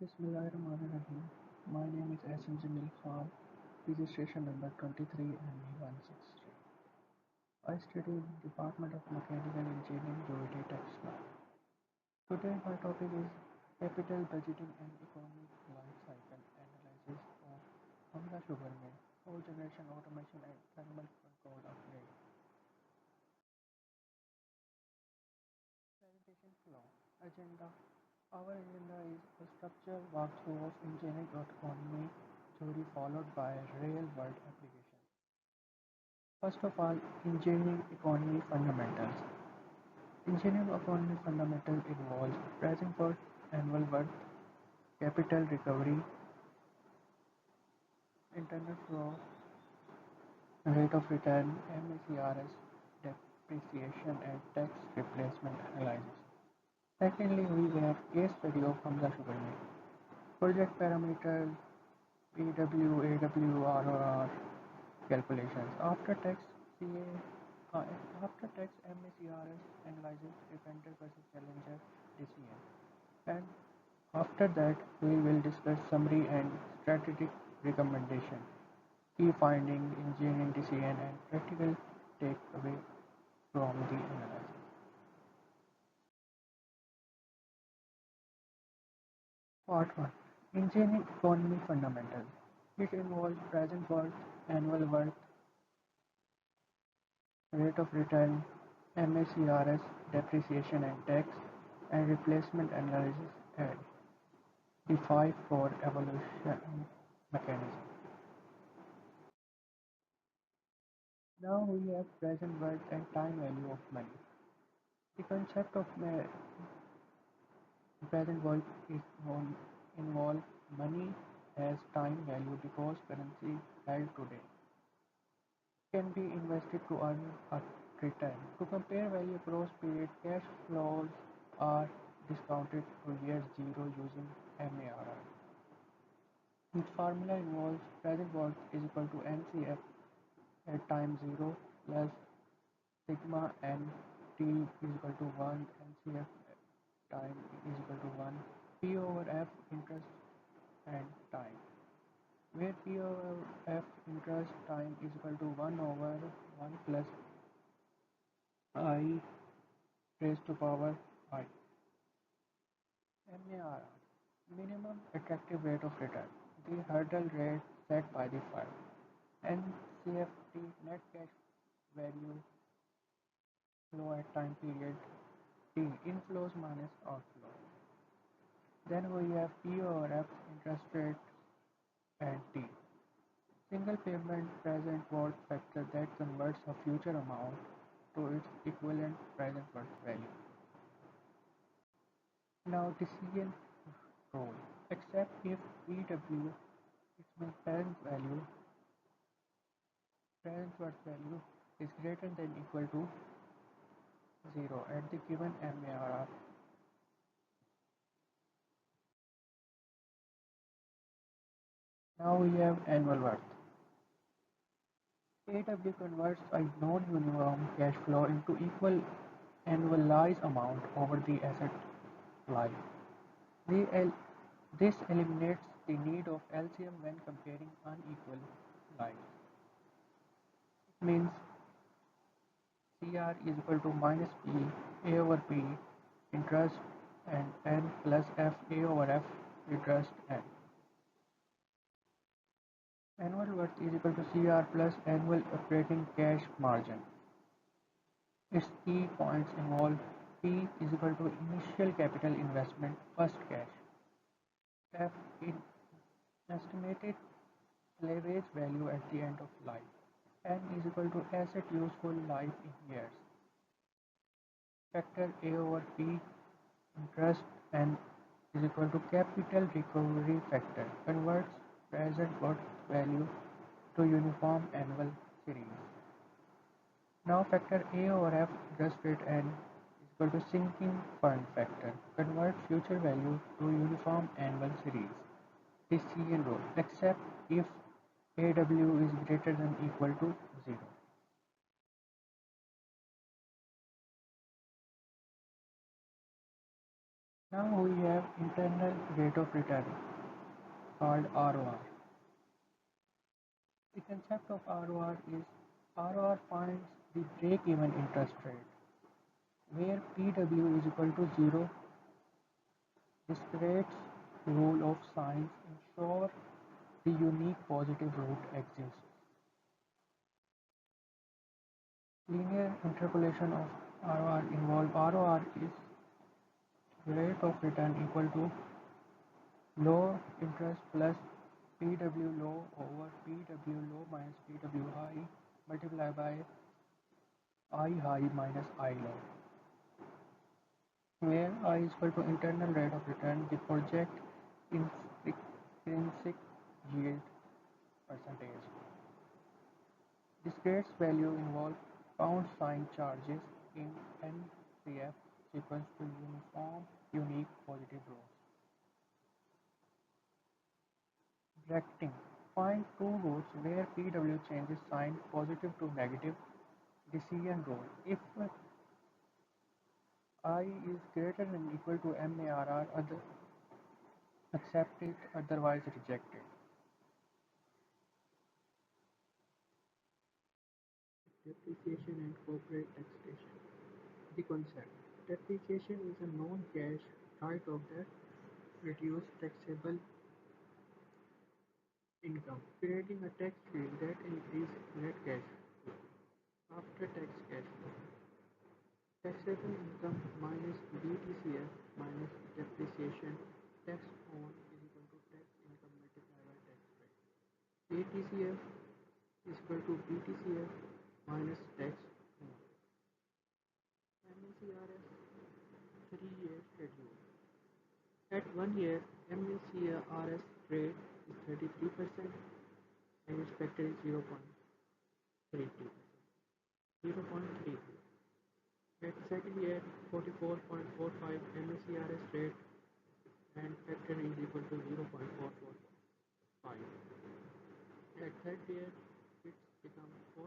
Bismillahirrahmanirrahim. My name is Ahsan Jamil Khan, registration number 23ME163. I study in the Department of Mechanical Engineering, UAT Textile. Today my topic is capital budgeting and economic life cycle analysis of Hamza Sugar Mill, cogeneration automation and thermal control upgrade. Presentation flow. Agenda. Our agenda is a structured walkthrough of engineering economy theory followed by real world application. First of all, engineering economy fundamentals. Engineering economy fundamental involves present worth, annual worth, capital recovery, internal flow, rate of return, MACRS, depreciation and tax replacement analysis. Secondly, we have case study of Hamza Sugar Mill. Project parameters, PW, AW, ROR calculations. After tax MACRS analyzes defender versus challenger decision. And after that, we will discuss summary and strategic recommendation, key finding, engineering decision, and practical takeaway from the analysis. Part 1. Engineering economy fundamentals. It involves present worth, annual worth, rate of return, MACRS, depreciation and tax, and replacement analysis and the 5 core evaluation mechanism. Now we have present worth and time value of money. The concept of present worth is involve money as time value because currency held today can be invested to earn a return. To compare value across period, cash flows are discounted to year zero using MARR. This formula involves present worth is equal to NCF at time zero plus sigma n t is equal to 1 NCF time is equal to 1 P over F interest and time, where P over F interest time is equal to 1 over 1 plus I raised to power I. MARR, minimum attractive rate of return, the hurdle rate set by the firm. NCFT, net cash value flow at time period T, inflows minus outflow. Then we have P over F interest rate and T. Single payment present worth factor that converts a future amount to its equivalent present worth value. Now decision rule. Except if PW, its means present worth value is greater than equal to 0 at the given MARR. Now we have annual worth. AW converts a non-uniform cash flow into equal annualized amount over the asset life. This eliminates the need of LCM when comparing unequal lives. It means CR is equal to minus P A over P interest and N plus F A over F interest N. Annual worth is equal to CR plus annual operating cash margin. Its key points involve P is equal to initial capital investment first cash. F in estimated salvage value at the end of life. N is equal to asset useful life in years. Factor A over P interest N is equal to capital recovery factor, converts present worth value to uniform annual series. Now factor A over F interest rate N is equal to sinking fund factor, convert future value to uniform annual series. Decision rule, except if AW is greater than equal to 0. Now we have internal rate of return called ROR. The concept of ROR is ROR finds the break-even interest rate where PW is equal to 0. Discrete's rule of signs ensure the unique positive root exists. Linear interpolation of ROR involve ROR is rate of return equal to low interest plus PW low over PW low minus PW high multiplied by I high minus I low, where I is equal to internal rate of return, the project intrinsic yield percentage. Discrete value involve pound sign charges in NCF sequence to uniform unique positive rows. Bracketing. Find two rows where PW changes sign positive to negative. Decision rule. If I is greater than or equal to MARR, accept it, otherwise reject it. Depreciation and corporate taxation. The concept. Depreciation is a non-cash write-off that reduces taxable income, creating a tax shield that increases net cash flow. After-tax cash flow. Taxable income minus BTCF minus depreciation tax on is equal to tax income multiplied by tax rate. ATCF is equal to BTCF minus tax on. MACRS 3-year schedule. At 1 year, MACRS rate is 33% and expected is 0.32. 0.32. At second year, 44.45 MACRS rate and factor is equal to 0.445. At third year, it becomes 4.81%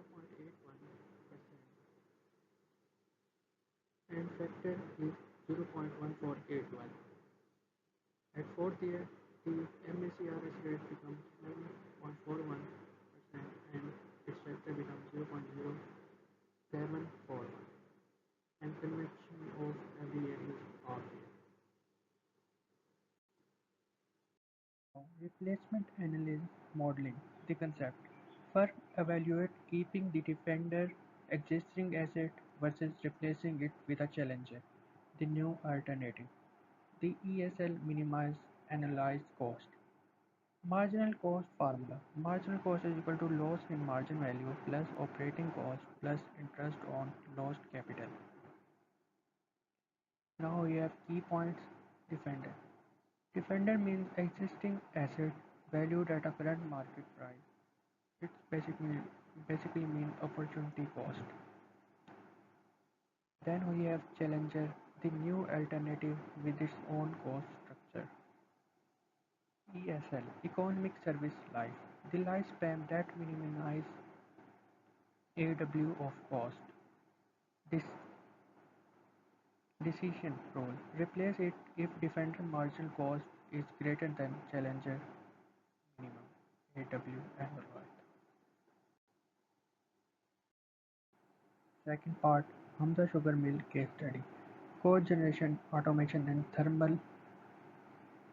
and factor is 0.1481. At fourth year, the MACRS rate becomes 7.41% and its factor becomes 0.0741 and convection of every year is half year. Replacement analysis modeling. The concept. First, evaluate keeping the defender existing asset versus replacing it with a challenger. The new alternative. The ESL minimize analyzed cost. Marginal cost formula. Marginal cost is equal to loss in margin value plus operating cost plus interest on lost capital. Now we have key points. Defender. Defender means existing asset valued at a current market price. It's basically mean opportunity cost. Then we have Challenger, the new alternative with its own cost structure. ESL, Economic Service Life, the lifespan that minimizes AW of cost. This decision rule, replace it if Defender marginal cost is greater than Challenger minimum AW annual worth. Second part, Hamza Sugar Mill case study. Code generation, automation and thermal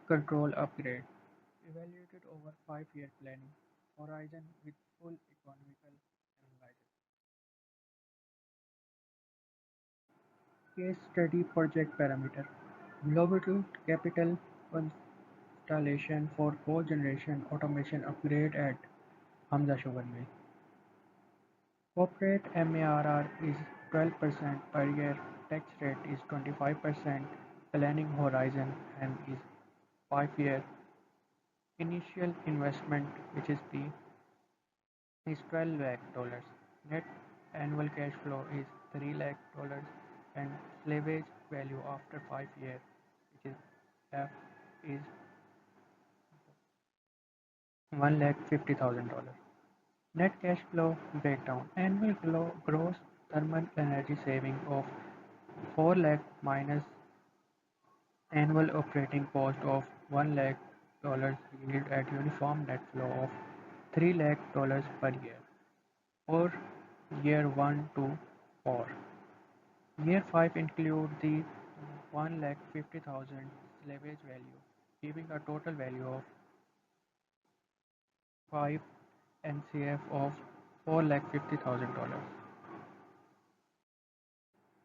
control upgrade. Evaluated over 5-year planning horizon with full economical analysis. Case study project parameter. Global capital installation for cogeneration automation upgrade at Hamza Sugar Mill. Corporate MARR is 12% per year, tax rate is 25%, planning horizon and is 5 year. Initial investment, which is P, is 12 lakh dollars. Net annual cash flow is 3 lakh dollars and salvage value after 5 years, which is F, is 1,50,000 dollars. Net cash flow breakdown. Annual gross thermal energy saving of 4 lakh minus Annual operating cost of $1 lakh yield at uniform net flow of $3 lakh per year for year 1 to 4. Year 5 include the 1,50,000 salvage value, giving a total value of 5 NCF of $4,50,000.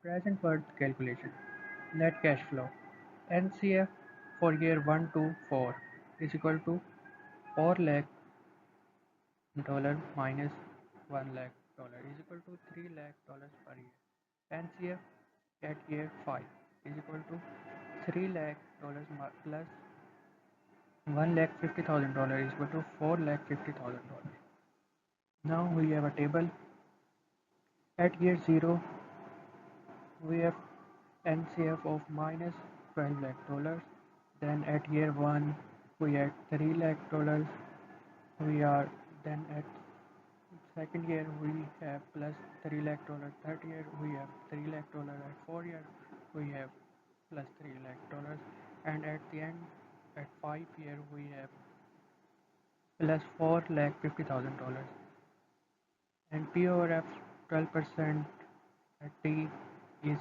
Present worth calculation. Net cash flow. NCF for year 1 to 4 is equal to 4 lakh dollar minus 1 lakh dollar is equal to 3 lakh dollars per year. NCF at year 5 is equal to 3 lakh dollars plus 1 lakh $50,000 is equal to 4 lakh $50,000. Now we have a table. At year 0 we have NCF of minus 12 lakh dollars. Then at year 1 we had 3 lakh dollars. We are then at second year we have plus 3 lakh dollars. Third year we have 3 lakh dollars. At 4 year we have plus 3 lakh dollars. And at the end at 5 year we have plus 4 lakh $50,000. And P over F 12% at T is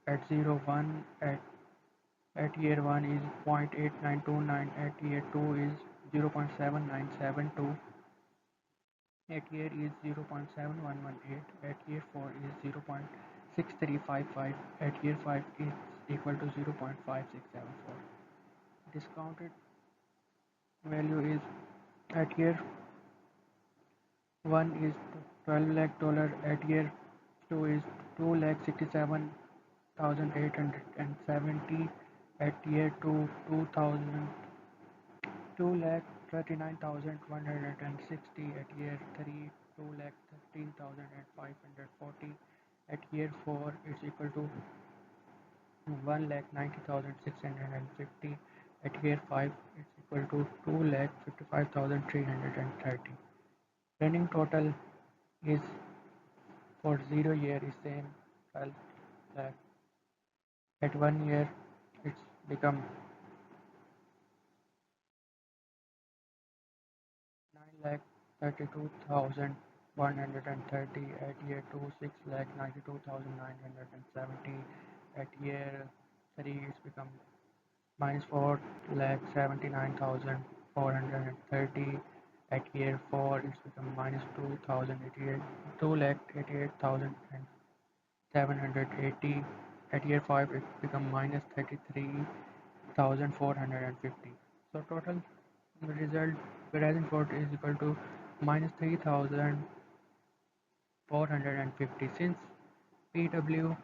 at 0 1 at year 1 is 0.8929, at year 2 is 0.7972, at year is 0.7118, at year 4 is 0.6355, at year 5 is equal to 0.5674. Discounted value is at year 1 is 12 lakh dollar, at year 2 is 2 lakh 67,870, at year 2 2000 2,39,160, at year 3 2,13,540, at year 4 it's equal to 1,90,650, at year 5 it's equal to 2,55,330. Running total is for 0 year is same 12 lakh. At 1 year it's become 9,32,130, at year 2 6,92,970, at year 3 it's become minus 4,79,430, at year 4 it's become minus 2,088, 2,88,780, at year 5 it become minus 33,450. So total result present worth is equal to minus 3,450. Since PW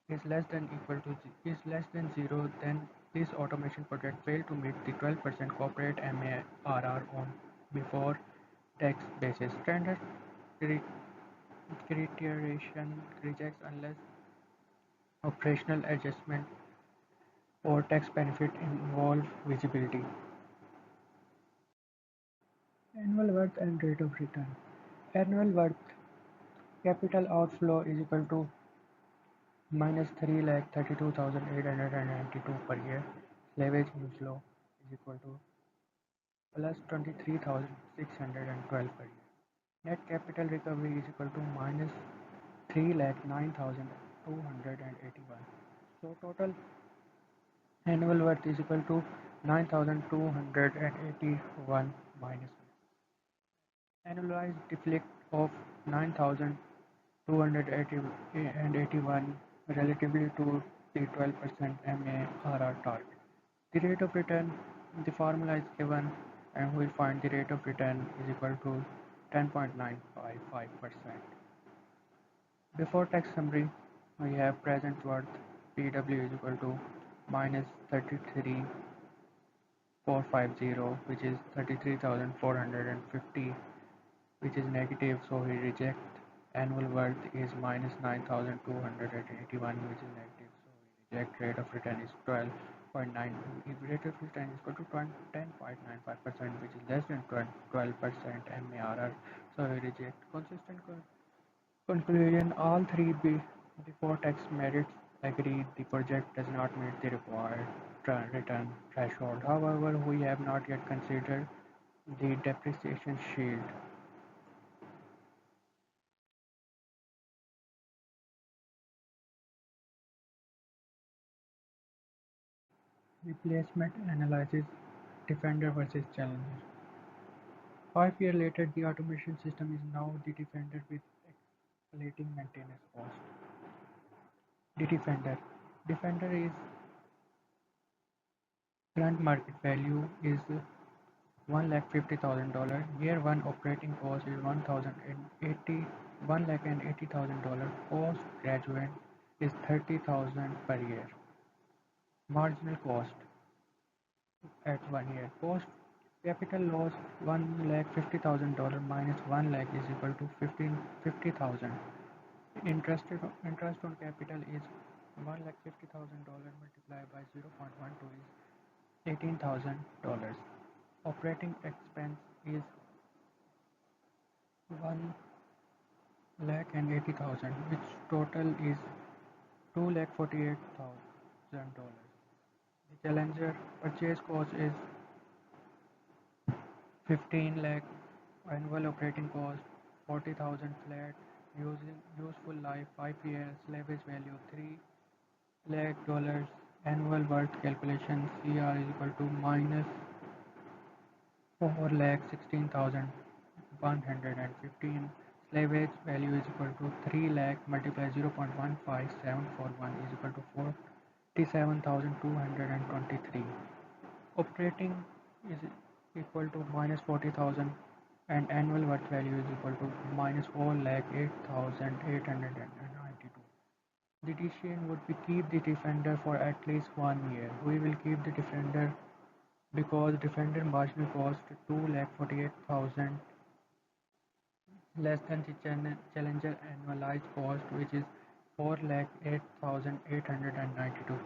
is less than equal to is less than 0, then this automation project failed to meet the 12% corporate MARR on before tax basis. Standard criterion rejects unless operational adjustment or tax benefit involve visibility. Annual worth and rate of return. Annual worth capital outflow is equal to minus 3,32,892 per year. Leverage inflow is equal to plus 23,612 per year. Net capital recovery is equal to minus 3,09,281. So total annual worth is equal to 9,281 minus annualized deflect of 9,281 relatively to the 12% MARR target. The rate of return, the formula is given and we find the rate of return is equal to 10.955%. Before tax summary, we have present worth PW is equal to minus 33,450, which is 33,450, which is negative, so we reject. Annual worth is minus 9,281, which is negative, so we reject. Rate of return is 12.9. If rate of return is equal to 10.95%, which is less than 12% MARR, so we reject. Consistent conclusion: all three before tax merits agree the project does not meet the required return threshold. However, we have not yet considered the depreciation shield. Replacement analysis Defender versus Challenger. 5 years later, the automation system is now the Defender with escalating maintenance cost. The Defender is current market value is $150,000. Year one operating cost is $180,000. Post graduate is $30,000 per year. Marginal cost at 1 year. Post capital loss $150,000 minus 1 lakh is equal to 50,000. Interest on capital is $150,000 multiplied by 0.12 is $18,000. Operating expense is one lakh and 80,000, which total is $2,48,000. The Challenger purchase cost is 15 lakh, annual operating cost 40,000 flat, using useful life 5 years, salvage value 3 lakh dollars, annual worth calculation CR is equal to minus 4 lakh 16,115. Salvage value is equal to 3 lakh multiply 0.15741 is equal to 47,223. Operating is equal to minus 40,000 and annual worth value is equal to minus 4 lakh 8,892. The decision would be keep the Defender for at least 1 year. We will keep the Defender because Defender marginal cost 2,48,000 less than the Challenger annualized cost, which is 4,08,892.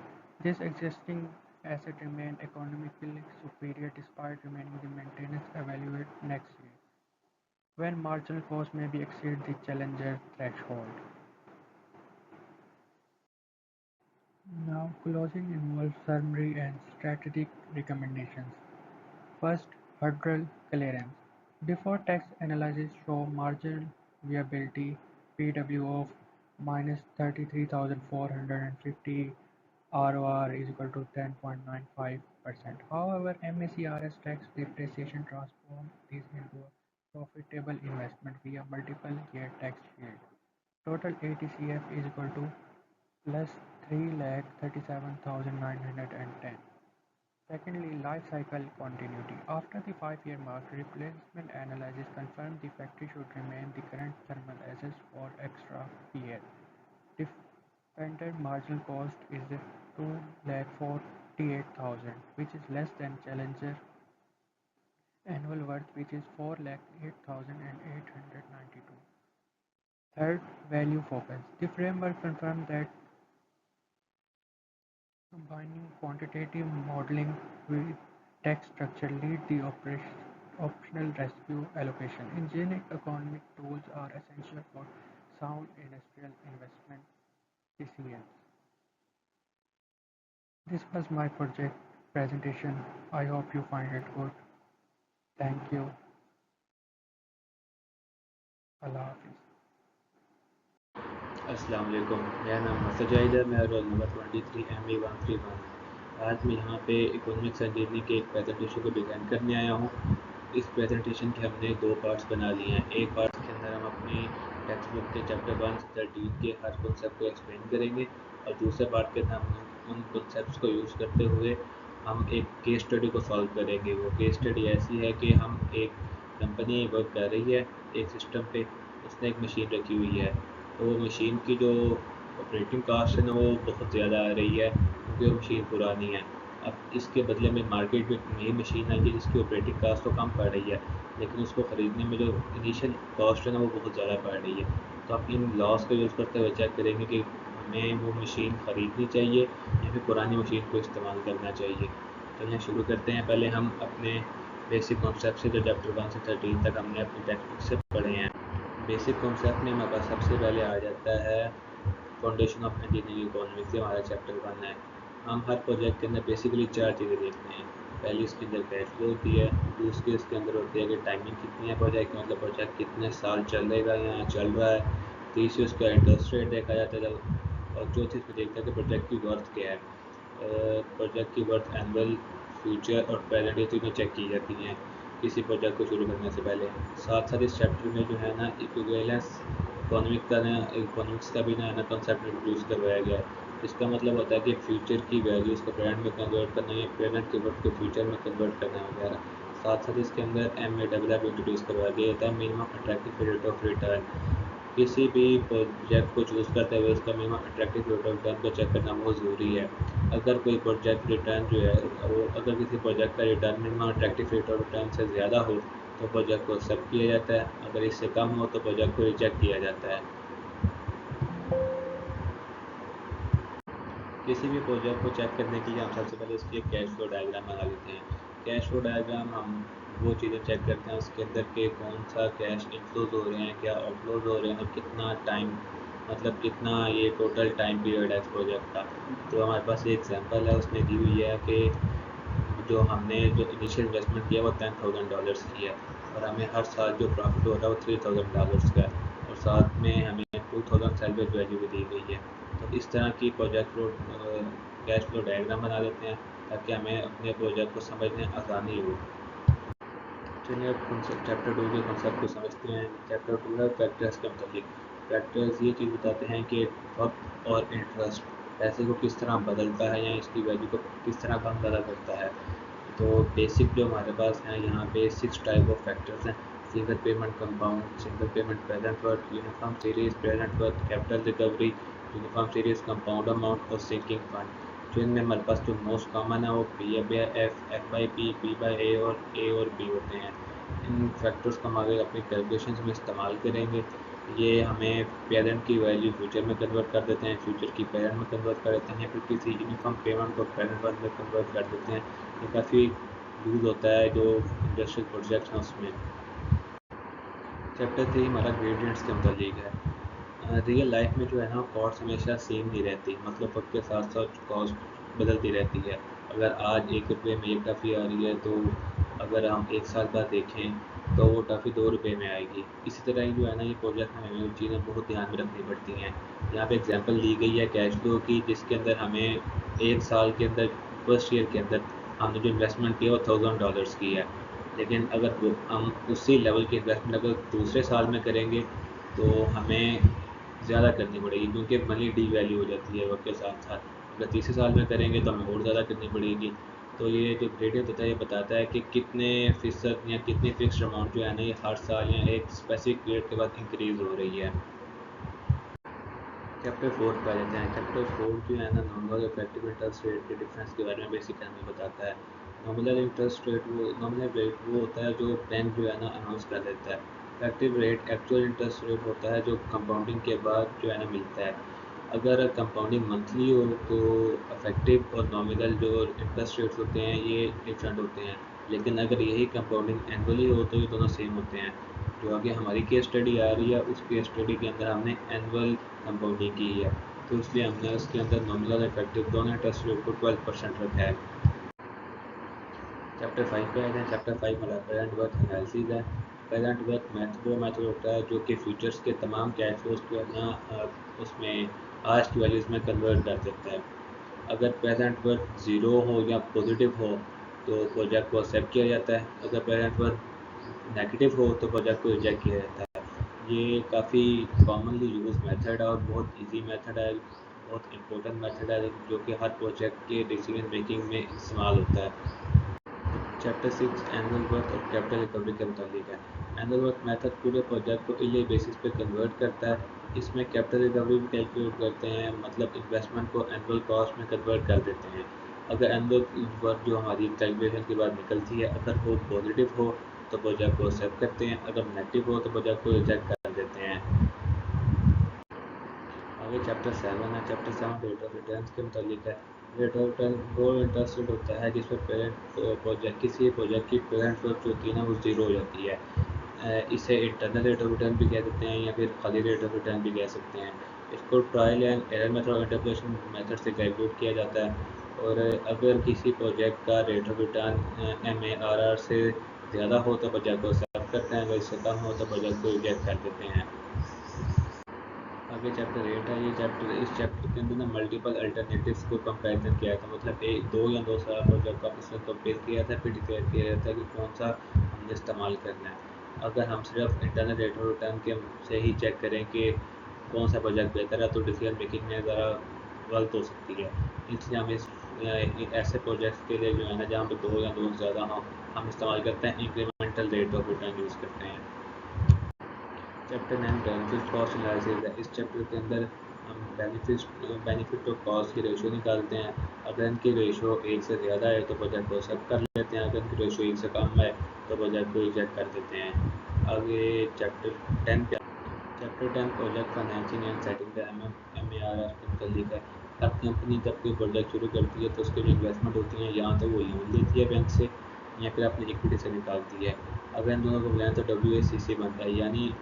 This existing asset remain economically superior despite remaining the maintenance evaluate next year, when marginal cost may be exceed the Challenger threshold. Now closing involves summary and strategic recommendations. First, hurdle clearance. Before tax analysis show marginal viability PW of minus 33,450, ROR is equal to 10.95%. However, MACRS tax depreciation transforms this into a profitable investment via multiple year tax shield. Total ATCF is equal to plus 3,37,910. Secondly, life cycle continuity. After the 5 year mark, replacement analysis confirmed the factory should remain the current thermal assets for extra year. Defender marginal cost is 2,48,000, which is less than Challenger annual worth, which is 4,08,892. Third, value focus. The framework confirmed that combining quantitative modeling with tax structure lead the optional rescue allocation. Engineering economic tools are essential for sound industrial investment decisions. This was my project presentation. I hope you find it good. Thank you. Allah Hafiz. अस्सलाम वालेकुम, मेरा नाम मर्तज़ा जाहिद है। मैं roll number 23 ME131। आज मैं यहाँ पे इकोनॉमिक्स इंजीनियरिंग के एक प्रेजेंटेशन को डिज़ाइन करने आया हूँ। इस प्रेजेंटेशन के हमने दो पार्ट्स बना लिए हैं। एक पार्ट के अंदर हम अपनी टेक्स्ट बुक के चैप्टर 1 से 13 के हर कॉन्सेप्ट को एक्सप्लेन करेंगे और दूसरे पार्ट के अंदर हम उन कॉन्सेप्ट्स को यूज़ करते हुए हम एक केस स्टडी को सॉल्व करेंगे। वो केस स्टडी ऐसी है कि हम एक कंपनी वर्क कर रही है एक सिस्टम पे, उसने एक मशीन रखी हुई है, तो वो मशीन की जो ऑपरेटिंग कास्ट है ना वो बहुत ज़्यादा आ रही है क्योंकि वो मशीन पुरानी है। अब इसके बदले में मार्केट में एक नई मशीन आई है जिसकी ऑपरेटिंग कास्ट तो कम पड़ रही है, लेकिन उसको ख़रीदने में जो इनिशियल कॉस्ट है ना वो बहुत ज़्यादा पड़ रही है। तो आप इन लॉस का यूज़ करते हुए चेक करेंगे कि हमें वो मशीन ख़रीदनी चाहिए या फिर पुरानी मशीन को इस्तेमाल करना चाहिए। चलिए शुरू करते हैं। पहले हम अपने बेसिक कॉन्सेप्ट से जो चैप्टर 1 से 13 तक हमने अपनी टेक्स्ट बुक से पढ़े हैं। बेसिक कॉन्सेप्ट में हमारे पास सबसे पहले आ जाता है फाउंडेशन ऑफ इंजीनियरिंग इकोनॉमिक्स, ये हमारा चैप्टर 1 है। हम हर प्रोजेक्ट के अंदर बेसिकली 4 चीज़ें देखते हैं। पहली इसके अंदर कैश फ्लो होती है, दूसरी इसके अंदर होती है कि टाइमिंग कितनी है प्रोजेक्ट की, मतलब प्रोजेक्ट कितने साल चलेगा या चल रहा है। तीसरी उसका इंटरेस्ट रेट देखा जाता है, और चौथी इसमें देखते हैं कि प्रोजेक्ट की वर्थ क्या है। प्रोजेक्ट की वर्थ एनुअल, फ्यूचर और प्रेजेंट, ये तीनों चेक की जाती हैं किसी प्रोजेक्ट को शुरू करने से पहले। साथ साथ इस चैप्टर में जो है ना इक्विवेलेंस इकोनॉमिक्स का भी ना कॉन्सेप्ट इंट्रोड्यूस करवाया गया है। इसका मतलब होता है कि फ्यूचर की वैल्यूज़ को प्रेजेंट में कन्वर्ट करना या प्रेजेंट के वर्थ को फ्यूचर में कन्वर्ट करना वगैरह। साथ साथ इसके अंदर M A double F introduce करवाया गया था, minimum attractive rate of return. किसी भी प्रोजेक्ट को चूज़ करते हुए उसका minimum attractive rate of return को चेक करना बहुत ज़रूरी है। अगर कोई प्रोजेक्ट रिटर्न जो है, और अगर किसी प्रोजेक्ट का return minimum attractive rate of return से ज़्यादा हो तो प्रोजेक्ट को एक्सेप्ट किया जाता है, अगर इससे कम हो तो प्रोजेक्ट को रिजेक्ट किया जाता है। किसी भी प्रोजेक्ट को चेक करने के लिए हम सबसे पहले उसकी एक कैश फ्लो डायग्राम बना लेते हैं। कैश फ्लो डायग्राम हम वो चीज़ें चेक करते हैं उसके अंदर के कौन सा कैश इनफ्लोज हो रहे हैं, क्या आउटफ्लोज हो रहे हैं, और कितना टाइम, मतलब कितना ये टोटल टाइम पीरियड है इस प्रोजेक्ट का। तो हमारे पास एक एग्जांपल है, उसमें दी हुई है कि जो हमने जो इनिशियल इन्वेस्टमेंट किया वो $10,000 की है, और हमें हर साल जो प्रॉफिट हो रहा है वो $3,000 का है, और साथ में हमें 2000 सैलवेज वैल्यू भी दी गई है। तो इस तरह की project flow cash flow diagram बना लेते हैं ताकि हमें अपने प्रोजेक्ट को समझने आसानी हो। चलिए अब चैप्टर 2 के कॉन्सेप्ट को समझते हैं। चैप्टर 2 है फैक्टर्स के मतलब। फैक्टर्स ये चीज़ बताते हैं कि वक्त और इंटरेस्ट पैसे को किस तरह बदलता है या इसकी वैल्यू को किस तरह कम ज़्यादा करता है। तो बेसिक जो हमारे पास हैं यहाँ पे 6 टाइप ऑफ फैक्टर्स हैं। Single payment compound, single payment present worth, uniform series present worth, capital recovery, uniform series compound amount और सिंकिंग फंड। जो इनमें हमारे पास जो मोस्ट कॉमन है वो P by F, F by P by A और बी होते हैं। इन फैक्टर्स को हम आगे अपनी कैलकुलेशन में इस्तेमाल करेंगे। ये हमें पेरेंट की वैल्यू फ्यूचर में कन्वर्ट कर देते हैं, फ्यूचर की पेरेंट में कन्वर्ट कर देते हैं, फिर किसी यूनिफॉर्म पेमेंट को पेरेंट वर्थ में कन्वर्ट कर देते हैं। ये काफ़ी यूज़ होता है जो इंडस्ट्रियल प्रोजेक्ट हैं उसमें। चैप्टर 3 हमारा ग्रेडियंट्स के मतलब है। रियल लाइफ में जो है ना कॉस्ट हमेशा सेम नहीं रहती, मतलब वक्त के साथ साथ कॉस्ट बदलती रहती है। अगर आज 1 रुपये में एक टफ़ी आ रही है तो अगर हम 1 साल बाद देखें तो वो टफ़ी 2 रुपये में आएगी। इसी तरह ही जो है ना ये प्रोजेक्ट में हमें चीज़ें बहुत ध्यान में रखनी पड़ती हैं। यहाँ पे एग्जांपल दी गई है कैश फ्लो की, जिसके अंदर हमें 1 साल के अंदर, फर्स्ट ईयर के अंदर हमने जो इन्वेस्टमेंट किया वो $1000 की है। लेकिन अगर वो हम उसी लेवल की इन्वेस्टमेंट अगर दूसरे साल में करेंगे तो हमें ज़्यादा करनी पड़ेगी, क्योंकि मनी डी वैल्यू हो जाती है वक्त के साथ साथ। अगर तीसरे साल में करेंगे तो हमें और ज़्यादा करनी पड़ेगी। तो ये जो ग्रेडियंट होता है ये बताता है कि कितने फ़ीसद या कितनी फिक्स्ड अमाउंट जो है ना ये हर साल या एक स्पेसिफिक पीरियड के बाद इंक्रीज़ हो रही है। चैप्टर 4 पे आ जाते हैं। चैप्टर 4 जो है ना नॉमिनल इफेक्टिव इंटरेस्ट रेट के डिफरेंस के बारे में बेसिक हमें बताता है। नॉमिनल रेट वो होता है जो बैंक जो है ना अनाउंस कर देता है। Effective rate actual interest rate होता है जो कंपाउंडिंग के बाद जो है ना मिलता है। अगर कंपाउंडिंग मंथली हो तो इफेक्टिव और नॉमिनल जो इंटरेस्ट रेट्स होते हैं ये डिफरेंट होते हैं, लेकिन अगर यही कंपाउंडिंग एनुअली हो तो ये दोनों सेम होते हैं। जो आगे हमारी केस स्टडी आ रही है उस केस स्टडी के अंदर हमने एनुअल कंपाउंडिंग की है, तो इसलिए हमने उसके अंदर नॉमिनल इफेक्टिव दोनों इंटरेस्ट रेट को 12% रखा है। चैप्टर 5 पे आए हैं। चैप्टर 5 हमारा प्रेजेंट वर्थ एनालिसिस है। प्रेजेंट वर्थ मैथ वो मेथड होता है जो कि फ्यूचर्स के तमाम कैश फ्लोज को है ना उसमें आज की वैल्यूज़ में कन्वर्ट कर देता है। अगर प्रेजेंट वर्थ ज़ीरो हो या पॉजिटिव हो तो प्रोजेक्ट को एक्सेप्ट किया जाता है, अगर प्रेजेंट वर्थ नेगेटिव हो तो प्रोजेक्ट को रिजेक्ट किया जाता है। ये काफ़ी कॉमनली यूज मेथड है और बहुत इजी मेथड है, बहुत इम्पोर्टेंट मेथड है जो कि हर प्रोजेक्ट के डिसीजन मेकिंग में इस्तेमाल होता है। चैप्टर 6 एनुअल वर्थ और कैपिटल रिकवरी के मुताबिक है। एनुअल वर्थ मेथड पूरे प्रोजेक्ट को ईयरली बेसिस पे कन्वर्ट करता है। इसमें कैपिटल रिकवरी भी कैलकुलेट करते हैं, मतलब इन्वेस्टमेंट को एनुअल कॉस्ट में कन्वर्ट कर देते हैं। अगर एनुअल वर्थ जो हमारी कैलकुलेशन के बाद निकलती है अगर वो पॉजिटिव हो तो प्रोजेक्ट को एक्सेप्ट करते हैं, अगर नेगेटिव हो तो प्रोजेक्ट को रिजेक्ट कर देते हैं। आगे चैप्टर 7 है। चैप्टर 7 रेट ऑफ रिटर्न के मुताबिक है। रेट ऑफ रिटर्न वो इंटरेस्ट रेट होता है जिसमें पेरेंट प्रोजेक्ट किसी प्रोजेक्ट की पेरेंट वर्थ जो होती है ना वो ज़ीरो हो जाती है। इसे इंटरनल रेट ऑफ रिटर्न भी कह देते हैं या फिर खाली रेट ऑफ रिटर्न भी कह सकते हैं। इसको ट्रायल एंड एरर मेथड और इंटरपोलेशन मेथड से कैलकुलेट किया जाता है। और अगर किसी प्रोजेक्ट का रेट ऑफ रिटर्न MARR से ज़्यादा हो तो प्रोजेक्ट को एक्सेप्ट करते हैं, अगर इससे कम हो तो प्रोजेक्ट को रिजेक्ट कर देते हैं। आगे चैप्टर 8 है। इस चैप्टर के अंदर ना मल्टीपल अल्टरनेटिव्स को कंपैरिजन किया था, मतलब एक दो या दो सारा प्रोजेक्ट का आपस में कंपेयर किया था, फिर डिक्लेयर किया जाता है कि कौन सा हमने इस्तेमाल करना है। अगर हम सिर्फ इंटरनल रेट ऑफ रिटर्न के से ही चेक करें कि कौन सा प्रोजेक्ट बेहतर है तो डिसीजन मेकिंग में ज़रा गलत हो सकती है। इसलिए हम ऐसे प्रोजेक्ट्स के लिए जो है ना जहाँ पे दो या दो से ज़्यादा हो, हम इस्तेमाल करते हैं incremental rate of return use करते हैं। चैप्टर 9 बेनिफिट कॉस्ट एनालिसिस है। इस चैप्टर के अंदर हम बेनिफिट और कॉस्ट की रेशियो निकालते हैं। अगर इनकी रेशियो एक से ज़्यादा है तो प्रोजेक्ट को एक्सेप्ट कर लेते हैं, अगर इनकी रेशियो एक से कम है तो प्रोजेक्ट को रिजेक्ट कर देते हैं। आगे चैप्टर 10 पे chapter 10 project financing and setting the MARR के मुतालिक है। अब कंपनी जब कोई प्रोजेक्ट शुरू करती है तो उसकी जो इन्वेस्टमेंट होती है, यहाँ तो वो लोन लेती है बैंक से या फिर अपनी इक्विटी से निकालती है। अगर इन दोनों को मिलाएं तो WACC बनता है, यानी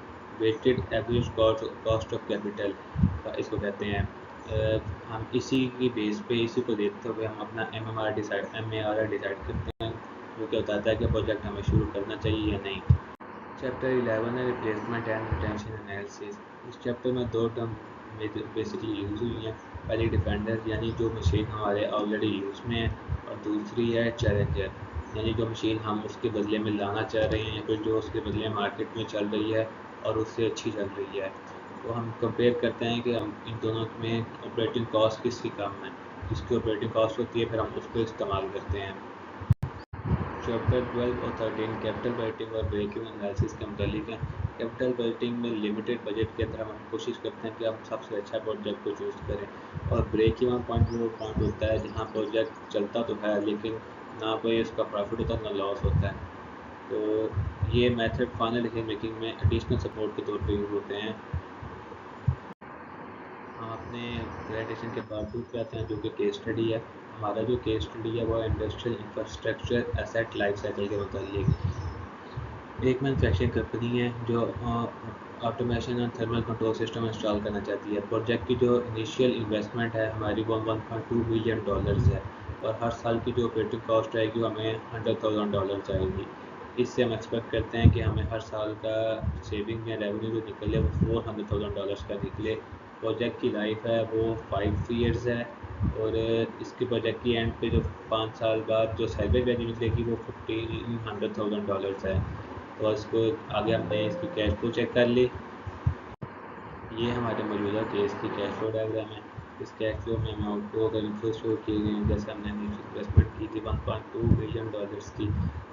weighted average cost of capital इसको कहते हैं। हम इसी की बेस पे इसी को देखते हुए हम अपना MARR डिसाइड करते हैं, जो कि बताता है कि प्रोजेक्ट हमें शुरू करना चाहिए या नहीं। चैप्टर 11 है रिप्लेसमेंट एंड रिटेंशन एनालिसिस। इस चैप्टर में दो टर्म बेसिकली यूज़ हुई हैं। पहली डिफेंडर यानी जो मशीन हमारे ऑलरेडी यूज़ में है, और दूसरी है चैलेंजर यानी जो मशीन हम उसके बदले में लाना चाह रहे हैं या फिर जो उसके बदले मार्केट में चल रही है और उससे अच्छी चल रही है। तो हम कंपेयर करते हैं कि हम इन दोनों में ऑपरेटिंग कॉस्ट किसकी कम है, जिसकी ऑपरेटिंग कॉस्ट होती है फिर हम उसको इस्तेमाल करते हैं। चैप्टर 12 और 13 कैपिटल बजटिंग और ब्रेक इवन एनालिसिस के मुतालिक है। कैपिटल बजटिंग में लिमिटेड बजट के अंदर हम कोशिश करते हैं कि हम सबसे अच्छा प्रोजेक्ट को चूज़ करें, और ब्रेक इवन पॉइंट वो पॉइंट होता है जहाँ प्रोजेक्ट चलता तो है लेकिन ना कोई उसका प्रॉफिट होता ना लॉस होता है। तो ये मेथड फाइनल डिसीजन मेकिंग में एडिशनल सपोर्ट के तौर पर यूज़ होते हैं। हम अपने प्रेजेंटेशन के पार्ट 2 पे आते हैं, जो कि केस स्टडी है। हमारा जो केस स्टडी है वो industrial infrastructure asset life cycle के मुतालिक। एक मैन्युफैक्चरिंग कंपनी है जो ऑटोमेशन और थर्मल कंट्रोल सिस्टम इंस्टॉल करना चाहती है। प्रोजेक्ट की जो इनिशियल इन्वेस्टमेंट है हमारी वो $1.2 बिलियन है, और हर साल की जो ऑपरेटिंग कॉस्ट आएगी वो हमें $100,000 आएगी। इससे हम एक्सपेक्ट करते हैं कि हमें हर साल का सेविंग या रेवेन्यू जो निकले वो $400,000 का निकले। प्रोजेक्ट की लाइफ है वो 5 ईयर्स है, और इसके प्रोजेक्ट की एंड पे जो 5 साल बाद जो सैलरी वैल्यू निकलेगी वो $1,500,000 है। तो इसको आगे हमने इसकी कैश फ्लो चेक कर ली। ये हमारे मौजूदा केस की कैश फ्लो डायग्राम है। इस कैश फ्लो में हम आउटगो अगर इनफ्लो शो किए गए हैं, जैसे हमने इन्वेस्टमेंट की थी $1.2 बिलियन की,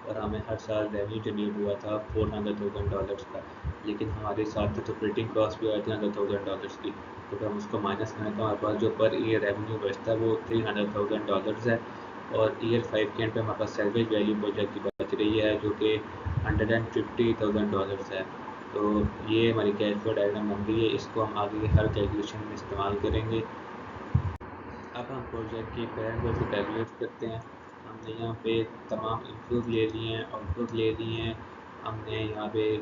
और हमें हर साल रेवेन्यू जनरेट हुआ था $400,000 का, लेकिन हमारे साथ साथ ऑपरेटिंग कॉस्ट भी आई थी $100,000 की। तो अगर हम उसको माइनस करें तो हमारे पास जो पर ईयर रेवेन्यू बचता है वो $300,000 है, और ईयर 5 के एंड पे हमारे पास सैलवेज वैल्यू प्रोजेक्ट की बच रही है जो कि $150,000 है। तो ये हमारी कैश फ्लो डायग्राम बन गई है, इसको हम आगे हर कैलकुलेशन में इस्तेमाल करेंगे। अब हम प्रोजेक्ट की पैरामीटर को कैलकुलेट करते हैं। हमने यहाँ पे तमाम इनफ्लोज ले लिए हैं, आउटफ्लोज ले लिए हैं। हमने यहाँ पे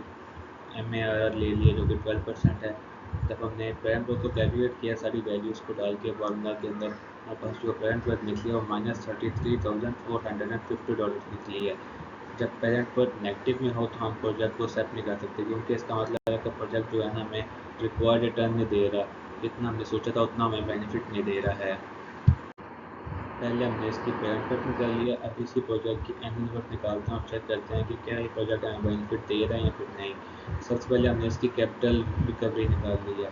MARR ले लिया जो कि 12% है। जब हमने पैरामीटर को कैलकुलेट किया सारी वैल्यूज़ को डाल के फार्मूला के अंदर, हमारे पास जो पैरामीटर निकली है वो -$33,450 निकली है। जब पेरेंट पर नेगेटिव में हो तो हम प्रोजेक्ट को एक्सेप्ट नहीं कर सकते, क्योंकि इसका मतलब है कि प्रोजेक्ट जो है ना हमें रिक्वायर्ड रिटर्न नहीं दे रहा, जितना हमने सोचा था उतना हमें बेनिफिट नहीं दे रहा है। पहले हमने इसकी पेरेंट वर्थ निकाल लिया, अब इसी प्रोजेक्ट की एनुअल वर्थ निकालते हैं और चेक करते हैं कि क्या ये प्रोजेक्ट हमें बेनिफिट दे रहा है या फिर नहीं। सबसे पहले हमने इसकी कैपिटल रिकवरी निकाल लिया।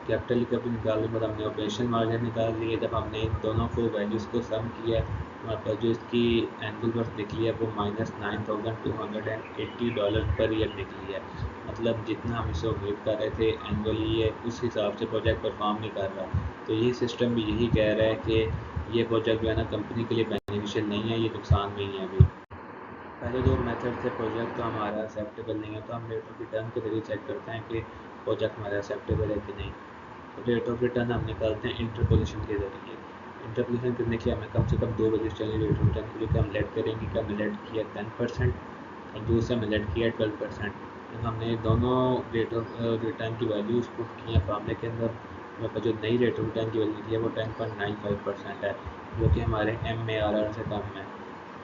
कैपिटल रिकवरी निकालने के बाद हमने ऑपरेशन मार्जिन निकाल लिया। जब हमने इन दोनों को वैल्यूज़ को सम किया, हमारे पास जो इसकी एनुअल वर्थ निकली है वो -$9,280 पर ईयर निकली है। मतलब जितना हम इससे उम्मीद कर रहे थे एनुअली, ये उस हिसाब से प्रोजेक्ट परफॉर्म नहीं कर रहा। तो ये सिस्टम भी यही कह रहा है कि ये प्रोजेक्ट जो है ना कंपनी के लिए बेनिफिशियल नहीं है, ये नुकसान में ही है अभी। पहले जो मेथड थे प्रोजेक्ट तो हमारा एक्सेप्टेबल नहीं है, तो हम रेट ऑफ रिटर्न के जरिए चेक करते हैं कि प्रोजेक्ट हमारा एक्सेप्टेबल है कि नहीं। तो रेट ऑफ रिटर्न हम निकालते हैं इंटरपोलेशन के जरिए। इंटरपोलेशन करने के लिए हमें कम से कम दो वैल्यूज चाहिए रेट ऑफ रिटर्न के लिए, कि हम लेट करेंगे कि हमने लेट किया 10% और दूसरे में लेट किया 12%। जब हमने दोनों रेट ऑफ रिटर्न की वैल्यूज़ पुट की हैं फार्मूले के अंदर, हमारे पास जो नई रेट ऑफ रिटर्न की वैल्यू निकली है वो 10.95% है। जो कि हमारे MARR से कम है।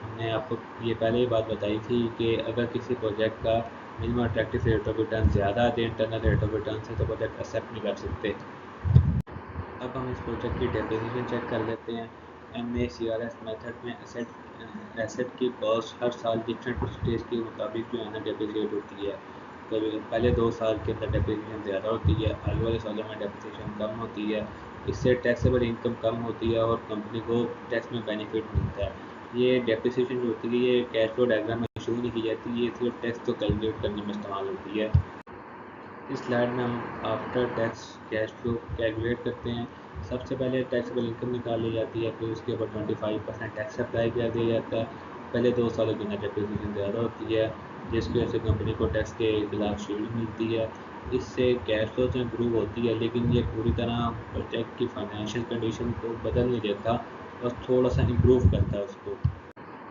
हमने आपको ये पहले ही बात बताई थी कि अगर किसी प्रोजेक्ट का minimum attractive rate of return ज़्यादा आते हैं इंटरनल रेट ऑफ रिटर्न से, तो प्रोजेक्ट एक्सेप्ट नहीं कर सकते। अब हम इस प्रोजेक्ट की डेप्रिसिएशन चेक कर लेते हैं। MACRS मेथड में एसेट की कॉस्ट हर साल डिफरेंट परसेंटेज के मुताबिक जो है ना डेप्रिसिएट होती है। तो पहले 2 साल के अंदर डेप्रिसिएशन ज़्यादा होती है, आगे वाले सालों में डेप्रिसिएशन कम होती है। इससे टैक्सेबल इनकम कम होती है और कंपनी को टैक्स में बेनिफिट मिलता है। ये डेप्रिसिएशन जो होती है ये कैश फ्लो डायग्राम में शो नहीं की जाती, ये सिर्फ टैक्स को कैलकुलेट करने में इस्तेमाल होती है। इस स्लाइड में हम after tax cash flow calculate करते हैं। सबसे पहले टैक्सेबल इनकम निकाली जाती है, फिर उसके ऊपर 25% टैक्स अप्लाई कर दिया जाता है। पहले 2 सालों के अंदर डेप्रिसिएशन ज़्यादा होती है, जिसकी वजह से कंपनी को टैक्स के खिलाफ शील्ड मिलती है। इससे कैश फ्लो तो इम्प्रूव होती है, लेकिन ये पूरी तरह प्रोजेक्ट की फाइनेंशियल कंडीशन को बदल नहीं देता, बस थोड़ा सा इम्प्रूव करता है उसको।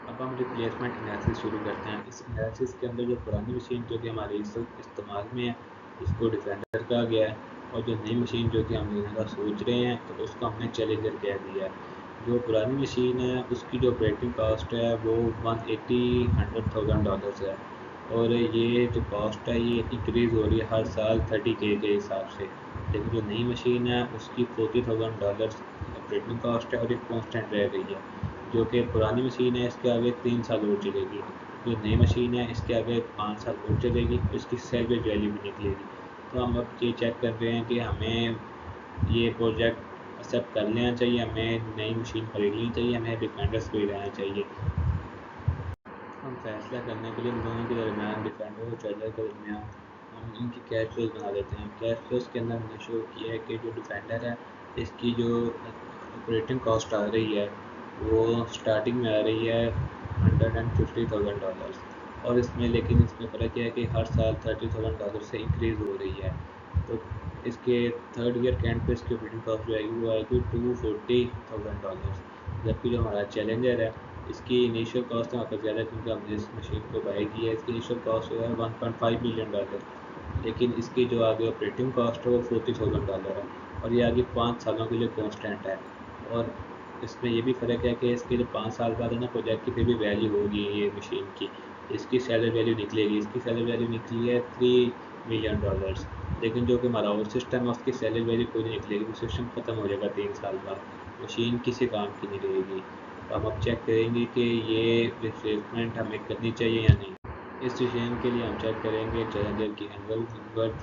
अब हम रिप्लेसमेंट एनालिसिस शुरू करते हैं। इस एनालिसिस के अंदर जो पुरानी मशीन जो कि हमारे इस वक्त इस्तेमाल में है, इसको डिफेंडर कहा गया है, और जो नई मशीन जो कि हम लेने का सोच रहे हैं तो उसको हमने चैलेंजर कह दिया है। जो पुरानी मशीन है उसकी जो ऑपरेटिंग कॉस्ट है वो $100,000 है, और ये जो कॉस्ट है ये इंक्रीज़ हो रही है हर साल 30K के हिसाब से। लेकिन जो नई मशीन है उसकी $40,000 ऑपरेटिंग कॉस्ट है और ये कॉन्स्टेंट रह गई है। जो कि पुरानी मशीन है इसके आगे 3 साल और चलेगी, जो नई मशीन है इसके आगे 5 साल और चलेगी, इसकी सैलवेज वैल्यू भी निकलेगी। तो हम अब ये चेक कर रहे हैं कि हमें ये प्रोजेक्ट एक्सेप्ट कर लेना चाहिए, हमें नई मशीन खरीद लेनी चाहिए, हमें डिफेंडर्स पे रहना चाहिए। हम फैसला करने के लिए इन दोनों के दरमियान, डिफेंडर और चैलेंजर के दरमियान, हम इनकी कैश फ्लोज बना लेते हैं। कैश फ्लोज के अंदर हमने शो किया है कि जो डिफेंडर है इसकी जो ऑपरेटिंग कॉस्ट आ रही है वो स्टार्टिंग में आ रही है $150,000, और इसमें लेकिन इसमें फ़र्क यह है कि हर साल $30,000 से इंक्रीज़ हो रही है। तो इसके थर्ड ईयर के एंड पे इसकी ऑपरेटिंग कॉस्ट जो आएगी वो आएगी $240,000। जबकि जो हमारा चैलेंजर है इसकी इनिशियल कॉस्ट हमारे पास ज़्यादा है, क्योंकि हमने इस मशीन को बाय की है। इसकी इनिशियल कॉस्ट जो है $1.5 मिलियन, लेकिन इसकी जो आगे ऑपरेटिंग कॉस्ट है वो $40,000 है, और ये आगे 5 सालों के लिए कॉन्स्टेंट है। और इसमें ये भी फ़र्क है कि इसके जो 5 साल बाद है ना प्रोजेक्ट की फिर भी वैल्यू होगी ये मशीन की, इसकी सेलर वैल्यू निकलेगी। इसकी सेलर वैल्यू निकली है $3 मिलियन, लेकिन जो कि हमारा और सिस्टम है उसकी सेलर वैल्यू कोई नहीं निकलेगी, वो सिस्टम ख़त्म हो जाएगा 3 साल बाद, मशीन किसी काम की नहीं रहेगी। तो हम अब चेक करेंगे कि ये रिप्लेसमेंट हमें करनी चाहिए या नहीं। इस डिसीजन के लिए हम चेक करेंगे चैलेंजर की एनुअल वर्थ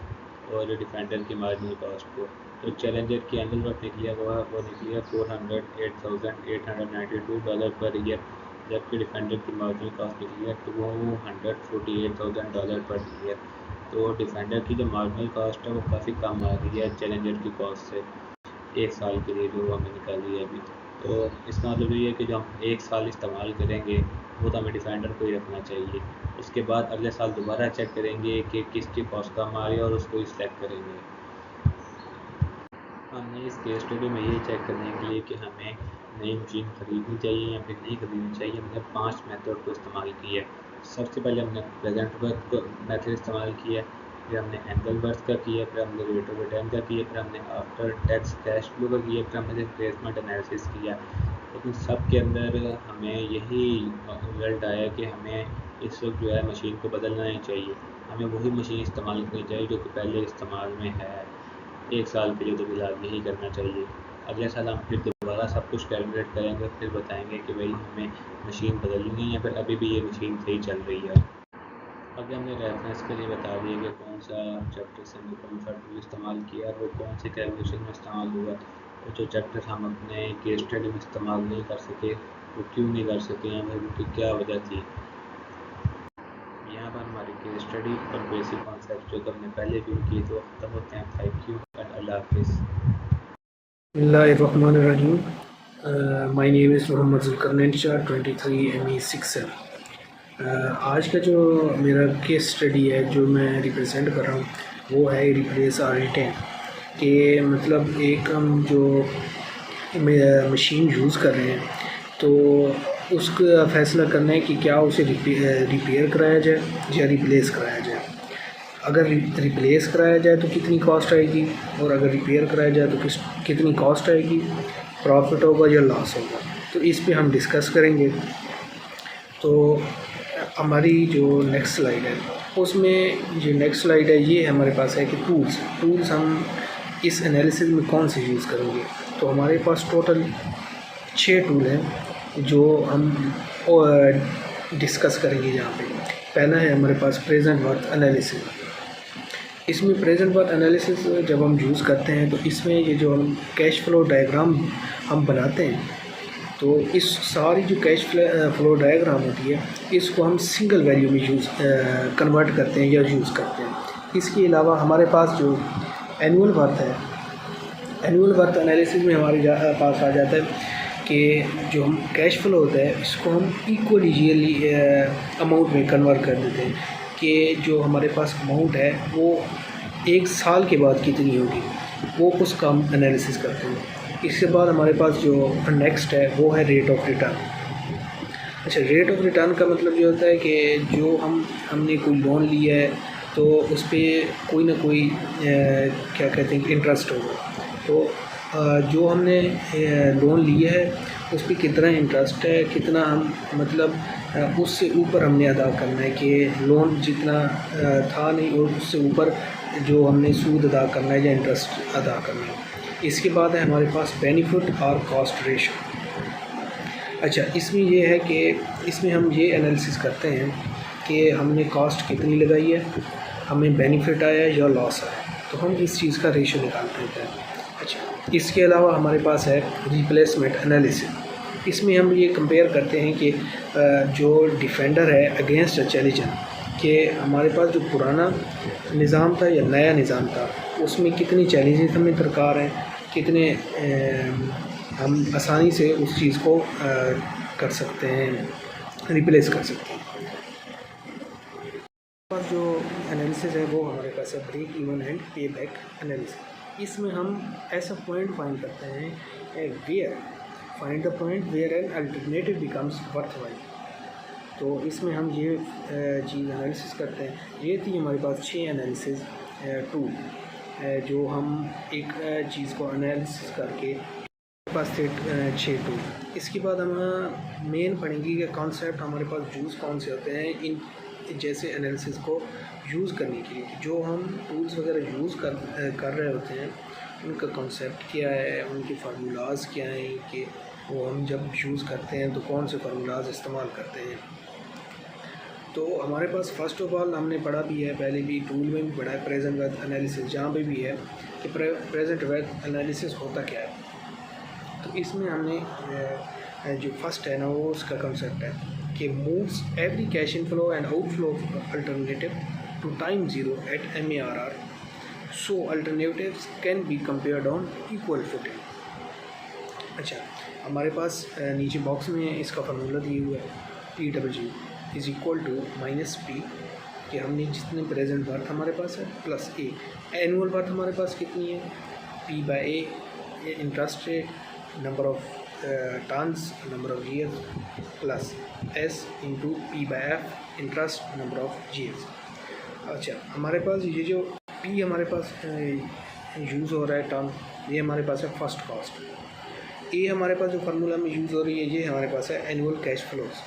और डिफेंडर की मार्जिनल कॉस्ट को। तो चैलेंजर की एनुअल वर्थ निकली है वो निकली है $408,892 पर ईयर, जबकि डिफेंडर की मार्जिनल कॉस्ट निकली है $248,000 पर ईयर। तो डिफेंडर की जो मार्जिनल कॉस्ट है वो काफ़ी कम आ रही है चैलेंजर की कॉस्ट से, 1 साल के लिए जो हमें निकाली है अभी। तो इसका मतलब ये है कि जो हम 1 साल इस्तेमाल करेंगे वो तो हमें डिफेंडर को ही रखना चाहिए। उसके बाद अगले साल दोबारा चेक करेंगे कि किसकी कॉस्ट कम आ रही है और उसको ही सिलेक्ट करेंगे। हमने इस केस स्टडी में ये चेक करने के लिए कि हमें नई मशीन खरीदनी चाहिए या फिर नहीं खरीदनी चाहिए, हमने 5 मेथड को इस्तेमाल किया है। सबसे पहले हमने प्रेजेंट वर्थ मेथड इस्तेमाल किया, फिर हमने एनुअल वर्थ का किया, फिर हमने रेट ऑफ रिटर्न का किया, फिर हमने आफ्टर टैक्स कैश फ्लो का किया, फिर हमने रिप्लेसमेंट एनालिसिस किया। लेकिन सब के अंदर हमें यही रिजल्ट आया कि हमें इस वक्त जो है मशीन को बदलना नहीं चाहिए, हमें वही मशीन इस्तेमाल करनी चाहिए जो कि पहले इस्तेमाल में है। 1 साल के लिए तो फिलहाल यही करना चाहिए। अगले साल हम फिर दोबारा सब कुछ कैलकुलेट करेंगे, फिर बताएंगे कि भाई हमें मशीन बदलनी है या फिर अभी भी ये मशीन सही चल रही है। अभी हमने रेफरेंस के लिए बता दिया कि कौन सा चैप्टर से हमने कौन सा टूल इस्तेमाल किया और वो कौन से कैलकुलेशन में इस्तेमाल हुआ, और जो चैप्टर हम अपने केस स्टडी में इस्तेमाल नहीं कर सके वो क्यों नहीं कर सके, हमें उनकी क्या वजह थी। यहाँ पर हमारी केस स्टडी और बेसिक कॉन्सेप्ट जो हमने पहले शुरू किए तो ख़त्म होते हैं। थैंक यू एंड अल्लाह हाफिज़। Bismillahirrahmanirrahim. My name is Mohammad Zulqarnain Shah, 23 ME6 है। आज का जो मेरा केस स्टडी है जो मैं रिप्रेजेंट कर रहा हूँ वो है रिप्लेस R10 कि मतलब एक हम जो मशीन यूज़ कर रहे हैं तो उसका फ़ैसला करना है कि क्या उसे रिपेयर कराया जाए या रिप्लेस कराया जाए। अगर रिप्लेस कराया जाए तो कितनी कॉस्ट आएगी, और अगर रिपेयर कराया जाए तो कितनी कॉस्ट आएगी, प्रॉफिट होगा या लॉस होगा। तो इस पे हम डिस्कस करेंगे। तो हमारी जो नेक्स्ट स्लाइड है उसमें जो नेक्स्ट स्लाइड है ये हमारे पास है कि टूल्स हम इस एनालिसिस में कौन से यूज़ करेंगे। तो हमारे पास टोटल 6 टूल हैं जो हम डिस्कस करेंगे यहाँ पे। पहला है हमारे पास प्रेजेंट वर्थ एनालिसिस। इसमें प्रेजेंट वर्थ एनालिसिस जब हम यूज़ करते हैं तो इसमें ये जो हम कैश फ्लो डायग्राम हम बनाते हैं, तो इस सारी जो कैश फ्लो डायग्राम होती है इसको हम सिंगल वैल्यू में कन्वर्ट करते हैं या यूज़ करते हैं। इसके अलावा हमारे पास जो एनुअल वर्थ है, एनुअल वर्थ एनालिसिस में हमारे पास आ जाता है कि जो हम कैश फ्लो होता है इसको हम इक्वली अमाउंट में कन्वर्ट कर देते हैं कि जो हमारे पास अमाउंट है वो 1 साल के बाद कितनी होगी, वो उसका हम एनालिसिस करते हैं। इसके बाद हमारे पास जो नेक्स्ट है वो है रेट ऑफ रिटर्न। अच्छा, रेट ऑफ रिटर्न का मतलब ये होता है कि जो हमने कोई लोन लिया है तो उस पर कोई ना कोई क्या कहते हैं इंटरेस्ट होगा। तो जो हमने लोन लिया है उस पर कितना इंटरेस्ट है, कितना हम मतलब उससे ऊपर हमने अदा करना है कि लोन जितना था नहीं और उससे ऊपर जो हमने सूद अदा करना है या इंटरेस्ट अदा करना है। इसके बाद है हमारे पास बेनिफिट और कॉस्ट रेशो। अच्छा, इसमें ये है कि इसमें हम ये एनालिसिस करते हैं कि हमने कॉस्ट कितनी लगाई है, हमें बेनिफिट आया या लॉस आया, तो हम इस चीज़ का रेशो निकाल देते हैं। अच्छा, इसके अलावा हमारे पास है रिप्लेसमेंट एनालिसिस। इसमें हम ये कंपेयर करते हैं कि जो डिफेंडर है अगेंस्ट अ चैलेंजर, कि हमारे पास जो पुराना निज़ाम था या नया निज़ाम था उसमें कितनी चैलेंजेस हमें दरकार हैं, कितने हम आसानी से उस चीज़ को कर सकते हैं, रिप्लेस कर सकते हैं। और जो एनालिसिस है वो हमारे पास है break even and pay back analysis. इसमें हम ऐसा पॉइंट फाइंड करते हैं where find the point where an alternative becomes worthwhile. तो इसमें हम ये चीज़ एनालिसिस करते हैं। ये थी हमारे पास 6 एनालिसिस टूल जो हम एक चीज़ को एनालिसिस करके पास थे 6 टूल। इसके बाद हम मेन पढ़ेंगे कि कॉन्सेप्ट हमारे पास यूज़ कौन से होते हैं इन जैसे एनालिसिस को यूज़ करने के लिए। जो हम टूल्स वगैरह यूज़ कर रहे होते हैं उनका कॉन्सेप्ट क्या है, उनके फार्मूलाज क्या हैं, कि वो हम जब यूज़ करते हैं तो कौन से फार्मूलाज इस्तेमाल करते हैं। तो हमारे पास फ़र्स्ट ऑफ ऑल हमने पढ़ा भी है, पहले भी टूल में भी पढ़ा है प्रेजेंट वर्थ एनालिसिस, जहाँ पे भी है कि प्रेजेंट वर्थ एनालिसिस होता क्या है। तो इसमें हमने जो फर्स्ट है ना वो उसका कंसेप्ट है कि moves every cash inflow and outflow alternative to time zero at MARR, so alternatives can be compared on equal footing. अच्छा, हमारे पास नीचे बॉक्स में इसका फार्मूला दिया हुआ है PW is equal to -P, कि हमने जितने प्रेजेंट वर्थ हमारे पास है प्लस A। एनुअल वर्थ हमारे पास कितनी है, P/A, interest rate, number of turns, number of years, plus S into P/F, interest, number of years. अच्छा, हमारे पास ये जो P हमारे पास यूज़ हो रहा है टर्म, ये हमारे पास है फर्स्ट कॉस्ट। A हमारे पास जो फार्मूला में यूज़ हो रही है ये हमारे पास है एनुअल कैश फ्लोज।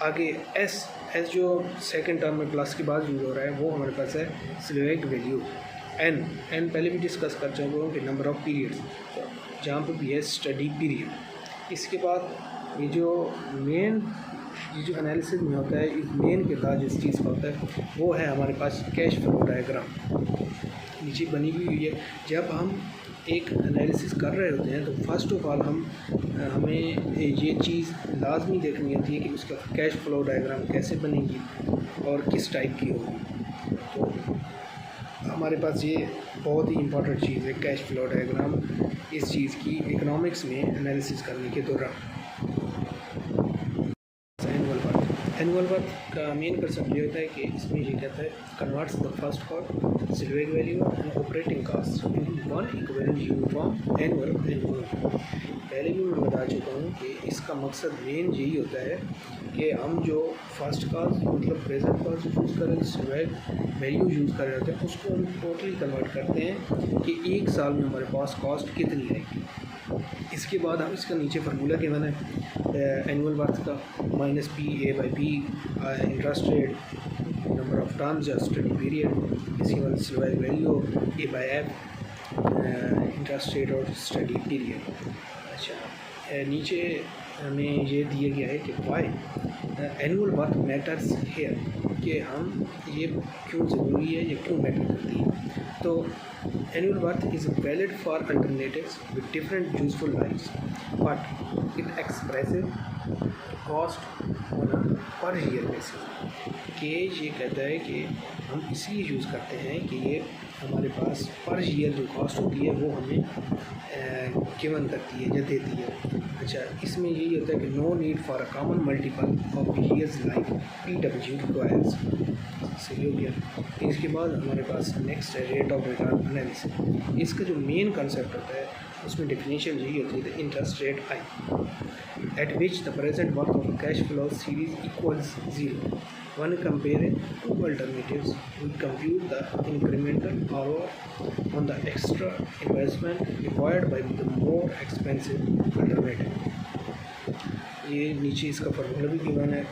आगे S जो सेकंड टर्म में प्लस के बाद यूज़ हो रहा है वो हमारे पास है सिलेक्ट वैल्यू। N पहले भी डिस्कस कर चुके हैं कि नंबर ऑफ पीरियड्स, जहाँ पर भी है स्टडी पीरियड। इसके बाद ये जो जो एनालिसिस में होता है, इस मेन के बाद जिस चीज़ का होता है वो है हमारे पास कैश फ्लो डायग्राम नीचे बनी हुई है। जब हम एक एनालिसिस कर रहे होते हैं तो फर्स्ट ऑफ ऑल हमें ये चीज़ लाजमी देखनी होती है कि उसका कैश फ्लो डायग्राम कैसे बनेगी और किस टाइप की होगी। तो हमारे पास ये बहुत ही इम्पोर्टेंट चीज़ है कैश फ्लो डायग्राम इस चीज़ की इकोनॉमिक्स में एनालिसिस करने के दौरान। एनुअल वर्थ का मेन कंसेप्ट ये होता है कि इसमें ये कहता है converts the first cost select value and operating cost into one equivalent uniform annual. पहले भी मैं बता चुका हूँ कि इसका मकसद मेन यही होता है कि हम जो फर्स्ट कास्ट मतलब प्रेजेंट कास्ट यूज़ कर रहे हैं, सिलेक्ट वैल्यू यूज़ कर रहे होते हैं, उसको हम टोटली कन्वर्ट करते हैं कि 1 साल में हमारे पास कॉस्ट कितनी आएगी। इसके बाद हम इसका नीचे फार्मूला गिवन है एनुअल वर्थ का minus P A by B interest rate number of terms या स्टडी पीरियड इसके बाद survive value A by F interest rate और स्टडी पीरियड। अच्छा नीचे हमें ये दिया गया है कि why annual worth matters here कि हम ये क्यों ज़रूरी है, ये क्यों मैटर करती है। तो annual worth is valid for alternatives with different useful lifes but it expressive cost on per year basis कि ये कहता है कि हम इसलिए यूज़ करते हैं कि ये हमारे पास पर ईयर जो कॉस्ट होती है वो हमें गिवन करती है या देती है। अच्छा इसमें यही होता है कि no need for a common multiple of years like PW requires. सही हो गया। इसके बाद हमारे पास नेक्स्ट है रेट ऑफ रिटर्न एनालिसिस। इसका जो मेन कंसेप्ट होता है उसमें डेफिनेशन यही होती है interest rate I eight which the present worth of cash flow series equals zero. When comparing two alternatives, we compute the incremental ROI on the extra investment required by the more expensive alternative. ये नीचे इसका formula भी given है,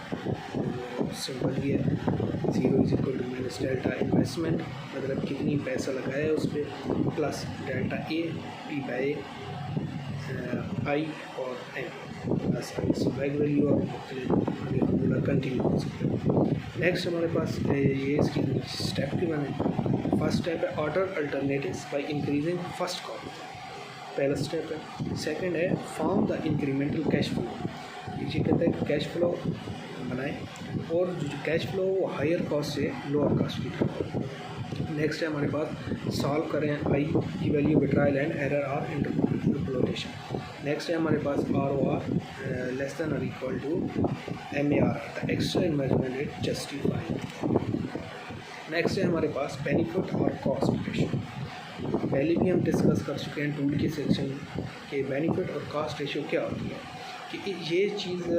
simple ही है, zero is equal to minus delta investment मतलब कितनी पैसा लगाया है उस पर plus delta A P by I और एन प्लस आई वैल्यू और फार्मूला कंटिन्यू हो सकते हैं। नेक्स्ट हमारे पास ये इसकी स्टेप की बने। फर्स्ट स्टेप है order alternatives by increasing first cost, पहला स्टेप है। सेकंड है form the incremental cash flow, ये कहता है कि कैश फ्लो बनाएं और जो कैश फ्लो वो हायर कॉस्ट से लोअर कॉस्ट की तरफ। नेक्स्ट है हमारे पास सॉल्व करें आई की value trial and error or interpolation. Next है हमारे पास ROR लेस देन और equal to MAR the extra investment rate justified. Next है हमारे पास बेनिफिट और कॉस्ट रेशियो। पहले भी हम डिस्कस कर चुके हैं टूल के सेक्शन के बेनिफिट और कॉस्ट रेशियो क्या होती है कि ये चीज़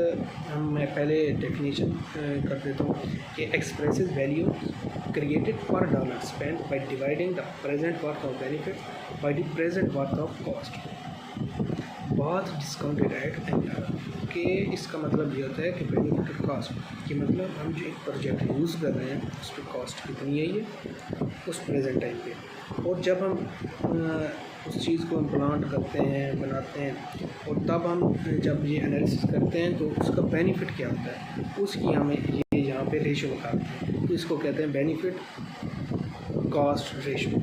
मैं पहले डेफिनेशन कर देता हूँ कि एक्सप्रेसिव वैल्यू क्रिएटेड पर dollar spend by dividing the present worth of benefit by the present worth of cost बहुत डिस्काउंटेड एट एंड कि इसका मतलब ये होता है कि बेनिफिट और कॉस्ट कि मतलब हम जो एक प्रोजेक्ट यूज़ कर रहे हैं उस पर कॉस्ट कितनी है ये उस प्रेजेंट टाइम पे, और जब हम उस चीज़ को इम्प्लांट करते हैं बनाते हैं और तब हम जब ये एनालिसिस करते हैं तो उसका बेनिफिट क्या होता है उसकी हमें ये यहाँ पे रेशो बताते हैं। तो इसको कहते हैं बेनिफिट कॉस्ट रेशो।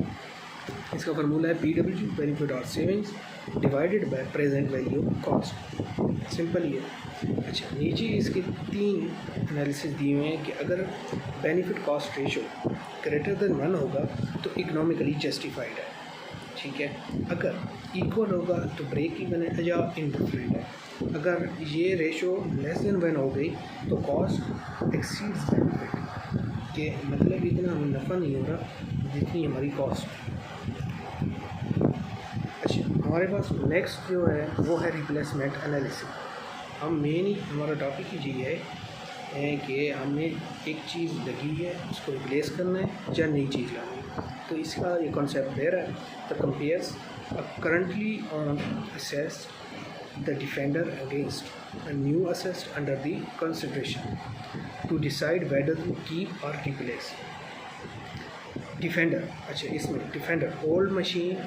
इसका फार्मूला है PW बेनिफिट और savings divided by present value cost. Simple ही है। अच्छा नीचे इसके 3 एनालिसिस दिए हुए हैं कि अगर benefit cost ratio greater than 1 होगा तो इकोनॉमिकली जस्टिफाइड है, ठीक है। अगर इक्वल होगा तो ब्रेक इवन है या इंडिफरेंट है। अगर ये रेशो लेस देन 1 हो गई तो कॉस्ट एक्सीड्स बेनिफिट के मतलब इतना हमें नफ़ा नहीं हो रहा जितनी हमारी कॉस्ट। अच्छा हमारे पास नेक्स्ट जो है वो है रिप्लेसमेंट एनालिसिस। हम मेन ही हमारा टॉपिक ही ये है कि हमने एक चीज़ लगी है उसको रिप्लेस करना है या नई चीज़ लानी है। तो इसका ये कॉन्सेप्ट दे रहा है the compares currently owned asset the defender against a new asset under the consideration to decide whether to keep और रिप्लेस। डिफेंडर, अच्छा इसमें defender old machine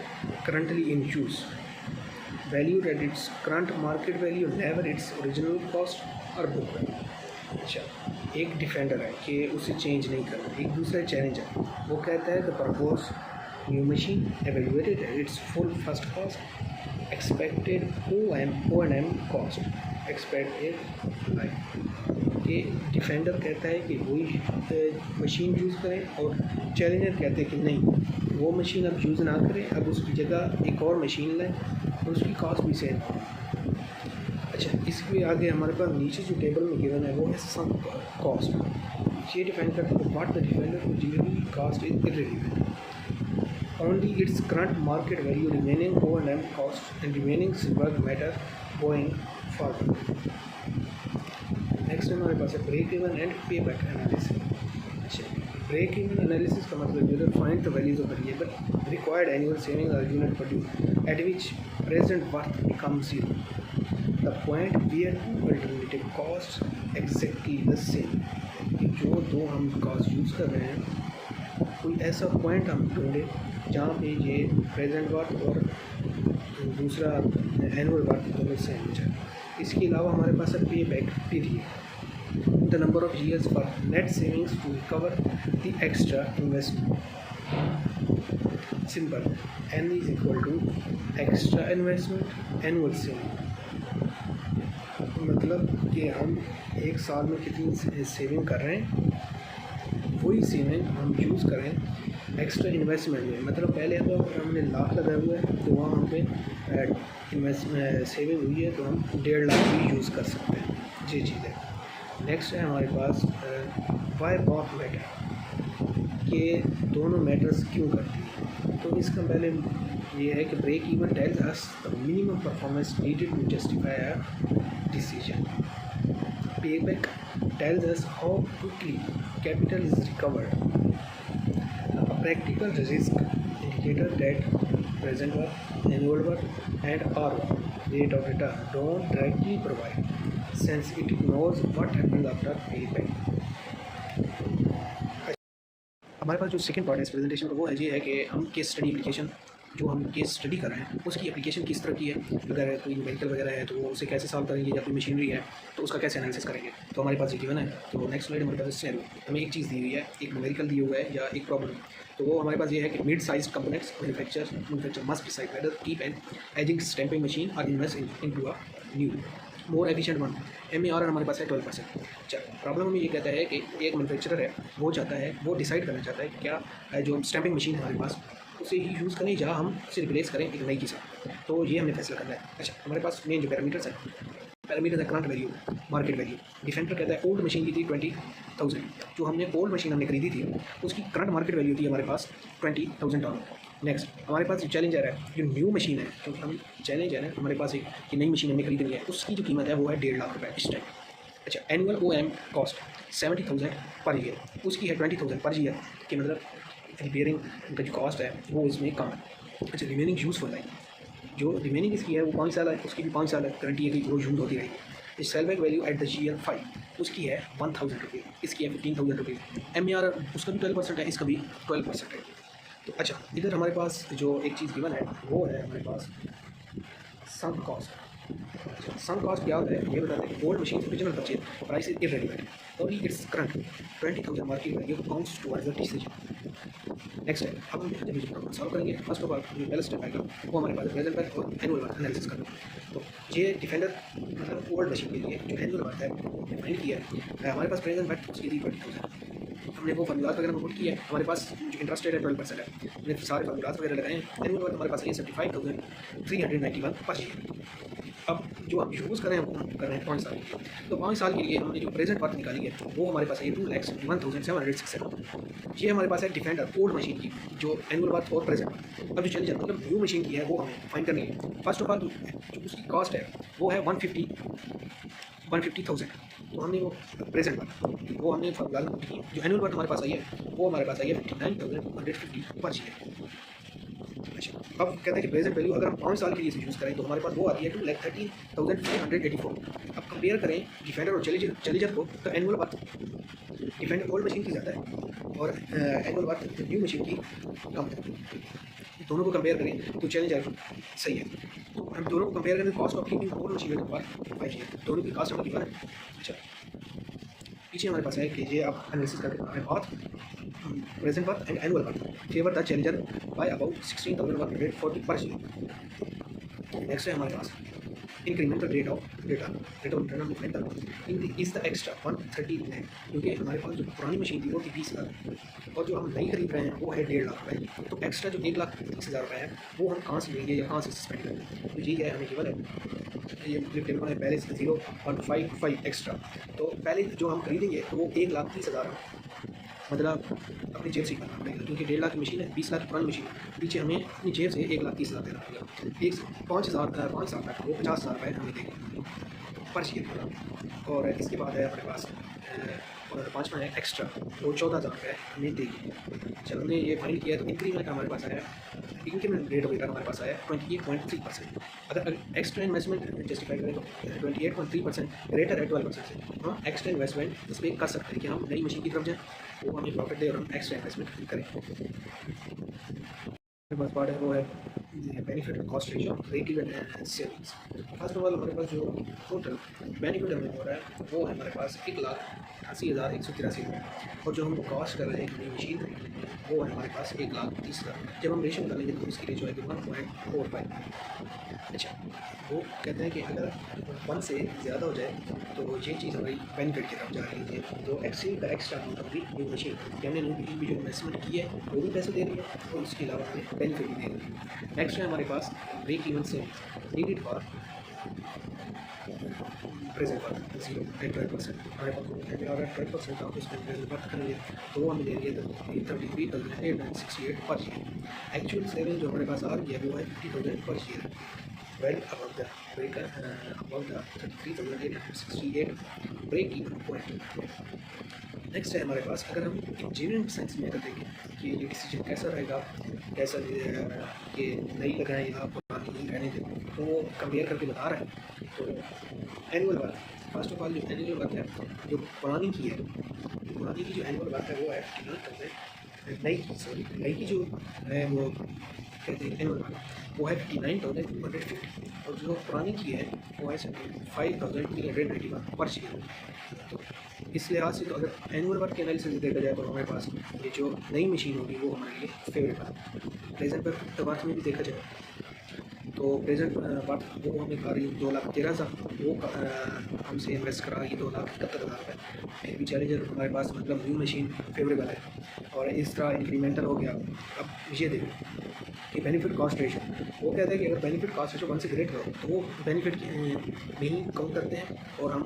currently in use valued at its current market value never its original cost और book value. अच्छा एक defender है कि उसे change नहीं करना। एक दूसरा चैलेंज है वो कहता है the propose new machine evaluated at its full first cost expected O&M cost expected life. कि डिफेंडर कहता है कि वही मशीन यूज़ करें और चैलेंजर कहते हैं कि नहीं वो मशीन अब यूज़ ना करें, अब उसकी जगह एक और मशीन लें और उसकी कॉस्ट भी सेम हो। अच्छा इसके आगे हमारे पास नीचे जो टेबल में गिवन है वो है सम कॉस्ट। ये डिफाइन करते हैं व्हाट द डिफेंडर को generally cost is irrelevant only its current market value remaining O&M cost and remaining work matter going forward. Next हमारे पास है break even and pay back analysis. अच्छा ब्रेक इवन एनालिसिस का मतलब find the values of variable required annual saving और unit produce at which present worth becomes zero. The point where two alternative costs exactly the same. जो दो हम cost use कर रहे हैं, कोई ऐसा पॉइंट हम ढूंढें जहाँ पे ये प्रेजेंट वर्थ और दूसरा एनुअल वर्थ दोनों सेम हो जाए। इसके अलावा हमारे पास है pay back period, the number of years for net savings to recover the extra investment. Simple, N is equal to extra investment annual saving. मतलब कि हम एक साल में कितनी सेविंग कर रहे हैं, वही सेविंग हम यूज़ करें एक्स्ट्रा इन्वेस्टमेंट में। मतलब पहले तो अगर हमने लाख लगाया हुआ है तो वहाँ हम पे इन्वेस्टमेंट सेविंग हुई है तो हम 1.5 लाख भी यूज़ कर सकते हैं। ये चीज़ है। नेक्स्ट है हमारे पास वाई बॉथ मैटर, कि दोनों मैटर्स क्यों करती हैं। तो इसका पहले ये है कि break even tells us the minimum performance needed to justify a decision. Payback tells us how quickly capital is recovered. A practical risk indicator that present worth, annual worth, and ROI, rate of return, don't directly provide, since it ignores what happens after payback. हमारे पास जो second part है इस presentation का वो है ये है कि हम केस स्टडी एप्लीकेशन जो हम केस स्टडी कर रहे हैं उसकी एप्लीकेशन किस तरह की है। अगर कोई मेडिकल वगैरह है तो वो उसे कैसे सॉल्व करेंगे, या कोई मशीनरी है तो उसका कैसे एनालिसिस करेंगे। तो हमारे पास ये गिवन है। तो नेक्स्ट स्लाइड हमारे पास सिनेरियो, हमें एक चीज़ दी हुई है, एक न्यूमेरिकल दी हुआ है या एक प्रॉब्लम। तो वो हमारे पास ये है कि mid size components manufacture must decide whether keep an aging stamping machine और invest into a new more efficient one. MAR हमारे पास है 12%। अच्छा, प्रॉब्लम हमें ये कहता है कि एक मैन्युफैक्चरर है, वो चाहता है, वो डिसाइड करना चाहता है क्या जो स्टैंपिंग मशीन है हमारे पास उसे ही यूज़ करें या हम उसे रिप्लेस करें एक नई के साथ। तो ये हमने फैसला करना है। अच्छा, हमारे पास मेन जो पैरामीटर्स है current value, market value. Defender कहता है ओल्ड मशीन की थी 20,000, जो हमने ओल्ड मशीन हमने खरीदी थी उसकी करंट मार्केट वैल्यू थी हमारे पास $20,000। नेक्स्ट हमारे पास जो चैलेंजर है, जो न्यू मशीन है, जो हम चैलेंज है ना हमारे पास एक कि नई मशीन हमने खरीदनी है, उसकी जो कीमत है वो है 1.5 लाख रुपये इस टाइम। अच्छा, annual OM cost 70,000 per year, उसकी है 20,000 पर ईयर, कि मतलब रिपेयरिंग का जो कॉस्ट है वो इसमें कम है। अच्छा, रिमेनिंग यूज़फुल लाइफ, जो रिमेनिंग इसकी है वो 5 साल है, उसकी भी 5 साल है, गारंटी है कि वो यूज़ होती रहेगी। Sell back value at the year 5, उसकी है 1,000 रुपये, इसकी है 15,000 रुपये। MAR उसका भी 12% है, इसका भी 12% है। तो अच्छा, इधर हमारे पास जो एक चीज़ गिवन है वो है हमारे पास संक कॉस्ट। संक कॉस्ट क्या होता है ये बताते हैं। Old machine original purchase price is irrelevant, only its current 20,000 market value counts towards the decision. Next है, अब हम जब ये प्रॉब्लम सॉल्व करेंगे, फर्स्ट ऑफ ऑल जो पहला स्टेप आएगा वो हमारे पास प्रेजेंट वर्थ और एनुअल वर्थ एनालिसिस करना। तो ये डिफेंडर मतलब ओल्ड मशीन के लिए जो एनुअल वर्थ है वो डिफाइन किया है। हमारे पास प्रेजेंट वर्थ उसकी थी 20,000, हमने वो फॉर्मूलाज वगैरह पुट किया है। हमारे पास जो इंटरेस्ट रेट है 12% है, हमने सारे फॉर्मूलाज वगैरह लगाए हैं। एनुअल वर्थ हमारे पास है 75,391 पर ईयर। अब जो हम यूज़ कर रहे हैं वो हम कर रहे हैं 5 साल के लिए। तो 5 साल के लिए हमने जो प्रेजेंट वर्थ निकाली है वो हमारे पास है 2,61,767। ये हमारे पास है डिफेंडर ओल्ड मशीन की जो एनुअल वर्थ और प्रेजेंट। अब जो चैलेंजर मतलब न्यू मशीन की है वो हमें फाइंड करनी है। फर्स्ट ऑफ ऑल जो उसकी कॉस्ट है वो है 150,000। तो हमने वो प्रेजेंट वर्थ वो हमने फॉर्मूला पुट की। जो एनुअल वर्थ हमारे पास आई है वो हमारे पास आई है 59,150 पर ईयर। अच्छा, अब कहते हैं कि प्रेजेंट वैल्यू अगर हम 5 साल के लिए यूज़ करें तो हमारे पास वो आती है 2,13,584। अब कंपेयर करें डिफेंडर और चैलेंजर को, तो annual worth defender old machine की ज़्यादा है और एनुअल वर्थ न्यू मशीन की कम है। दोनों को कंपेयर करें तो चैलेंजर सही है। तो हम दोनों को कंपेयर करें, cost of keeping old machine के बाद 5 ईयर, दोनों की कॉस्ट हमारी है। अच्छा, पीछे हमारे पास है कि ये आप एनालिसिस करके हमारे पास present worth and annual worth favour the challenger by about 16,140 per year. Next है हमारे पास incremental rate of return is the extra 130 lakh, क्योंकि हमारे पास जो पुरानी मशीन थी वो थी 20 लाख और जो हम नई खरीद रहे हैं वो है 1.5 लाख रुपये। तो एक्स्ट्रा जो 1,30,000 रुपये है वो हम कहाँ से लेंगे या कहाँ से स्पेंड करेंगे। तो यही है हमें केवल है ये टेबल है पहले से 0.55 एक्स्ट्रा। तो पहले जो हम खरीदेंगे तो वो 1,30,000 मतलब अपनी जेब से करना पड़ेगा, क्योंकि 1.5 लाख की मशीन है, 20 लाख पुरानी मशीन है, पीछे हमें अपनी जेब से 1,30,000 देना पड़ेगा। 5 साल तक वो 50,000 रुपये हमें देंगे पर ईयर। और इसके बाद है हमारे पास और पाँचवा है एक्स्ट्रा, वो 14,000 रुपये हमें देगी। जब हमने ये फाइंड किया तो इंक्रीमेंट का हमारे पास आया, इंक्रीमेंट रेट ऑफ रिटर्न हमारे पास आया 28.3%। अगर एक्स्ट्रा इन्वेस्टमेंट जस्टिफाई करें तो 28.3% ग्रेटर है 12% से। हम एक्स्ट्रा इन्वेस्टमेंट इस पर कर सकते हैं कि हम नई मशीन की तरफ जाएँ, वो हमें प्रॉफिट दे और हम एक्स्ट्रा इन्वेस्टमेंट करें। हमारे पास पार्ट है वो है बेनिफिट और cost ratio, break even and savings. First of all हमारे पास जो टोटल बेनिफिट हमें हो रहा है वो है हमारे पास 1,88,183 रुपये, और जो हम कॉस्ट कर रहे हैं नई मशीन खरीदने में वो है हमारे पास 1,30,000। जब हम रेशो निकालेंगे तो इसकी रेशो आएगी 1.45। अच्छा, वो कहते हैं कि अगर 1 से ज़्यादा हो जाए तो ये चीज़ हमारी बेनिफिट की तरफ जा रही है। तो exceed the extra amount of the new machine, हमने न्यू मशीन भी जो इन्वेस्टमेंट की है वो भी पैसे दे रही है और इसके अलावा हमें बेनिफिट भी दे रही है। नेक्स्ट है हमारे पास break even savings needed for present worth 0 at 12%। हमारे पास अगर 12% आप उसमें प्रेजेंट वर्थ करेंगे तो वो हमें दे रही है 33,868 पर ईयर। एक्चुअल सेविंग जो हमारे पास आ रही है वो है 50,000 पर year, well above the break above the 33,868 break even point. Next है हमारे पास, अगर हम इंजीनियरिंग साइंस में अगर देखें कि ये डिसीजन कैसा रहेगा, कैसा ये नई लगाएं या पुरानी रहने दें, तो वो कंपेयर करके बता रहा है। तो annual work, first of all जो एनुअल वर्क है जो पुरानी की है, पुरानी की जो एनुअल वर्क है वो है 59,000, नई की जो है वो कहते हैं एनुअल वर्क वो है 59,250, और जो पुरानी की है वो है 75,391 पर शेयर। तो इस लिहाज से तो अगर एनुअल वर्क के एनालिसिस देखा जाए तो हमारे पास ये जो नई मशीन होगी वो हमारे लिए फेवरेबल है। प्रेजेंट वर्थ में भी देखा जाए तो प्रेजेंट वर्थ वो हमें आ रही है 2,13,000, वो हमसे इन्वेस्ट करा रही है 2,71,000 रुपये। फिर भी चैलेंजर हमारे पास मतलब न्यू मशीन फेवरेबल है, और इस तरह इंक्रीमेंटल हो गया। अब ये देखो कि बेनिफिट कॉस्ट रेशो, वो कहते हैं कि अगर बेनिफिट कॉस्ट रेशो 1 से ग्रेटर हो तो वो बेनिफिट में ही काउंट करते हैं, और हम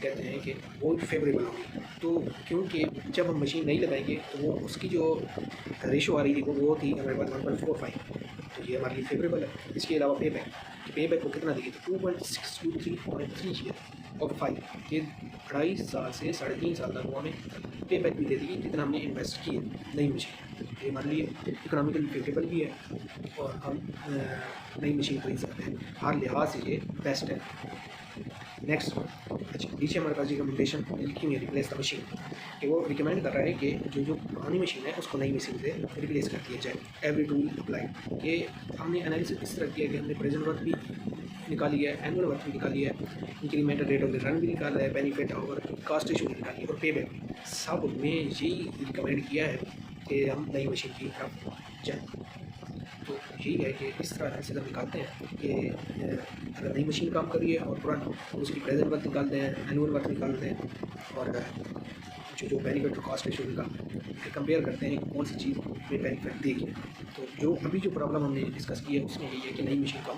कहते हैं कि वो फेवरेबल होगी। तो क्योंकि जब हम मशीन नहीं लगाएंगे तो वो उसकी जो रेशो आ रही थी वो थी हमारे पास 1.45, तो ये हमारे लिए फेवरेबल है। इसके अलावा पे बैक को कितना देगी तो 2.623 ईयर और 5, ये 2.5 साल से 3.5 साल तक वो हमें पे बैक भी दे देगी जितना हमने इन्वेस्ट किए नई मशीन। ये हमारे लिए इकोनॉमिकली फेवरेबल भी है और हम नई मशीन खरीद सकते हैं, हर लिहाज से ये बेस्ट है। नेक्स्ट, अच्छा नीचे हमारे पास रिकमेंडेशन लिखी हुई है रिप्लेस द मशीन, कि वो रिकमेंड कर रहा है कि जो पुरानी मशीन है उसको नई मशीन से रिप्लेस कर दिया जाए। एवरी टूल अप्लाई, ये हमने एनालिसिस इस तरह किया कि हमने प्रेजेंट वर्क भी निकाली है, एनुअल वर्क भी निकाली है, इंक्रीमेंटल रेट ऑफ रिटर्न भी निकाला है, बेनिफिट और कास्ट रेशो भी निकाली है, और पे बैक भी। सब में यही रिकमेंड किया है कि हम नई मशीन की तरफ जाएँ। तो यही है कि इस तरह एनालिसिस हम निकालते हैं कि अगर नई मशीन काम कर रही है और पुरानी, तो उसकी प्रेजेंट वर्क निकालते हैं, एनुअल वर्क निकालते हैं, और जो बेनिफिट और कॉस्ट रेशो निकालते हैं, फिर कंपेयर करते हैं कि कौन सी चीज़ में बेनिफिट देगी। तो जो अभी जो प्रॉब्लम हमने डिस्कस की है उसमें यही है कि नई मशीन को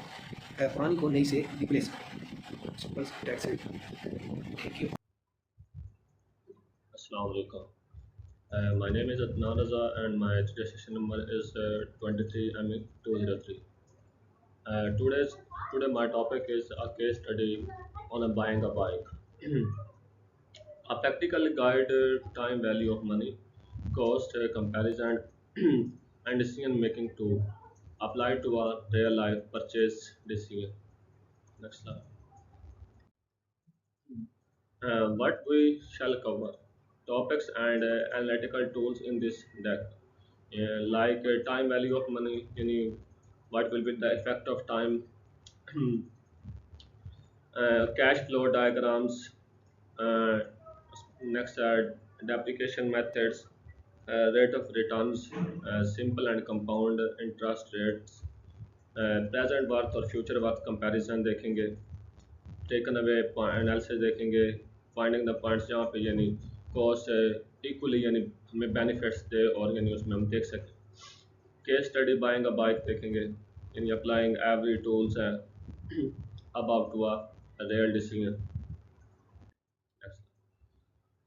पुरानी को नई से रिप्लेस करें। Simple that's it. Thank you. Assalamu alaikum. My name is Adnan Raza and my registration number is 23ME203. Today my topic is a case study on a buying a bike. A practical guide, time value of money, cost comparison, and decision making tool applied to a real life purchase decision. Next slide. What we shall cover topics and analytical tools in this deck, like time value of money, what will be the effect of time, cash flow diagrams, uh, next depreciation methods, rate of returns, simple and compound interest rates, present worth और future worth comparison देखेंगे, taken away analysis देखेंगे, finding the points जहाँ पे यानी cost equally यानी हमें benefits दे और यानी उसमें हम देख सकें, case study buying a bike देखेंगे, यानी अप्लाइंग एवरी टूल्स हैं about to a real decision.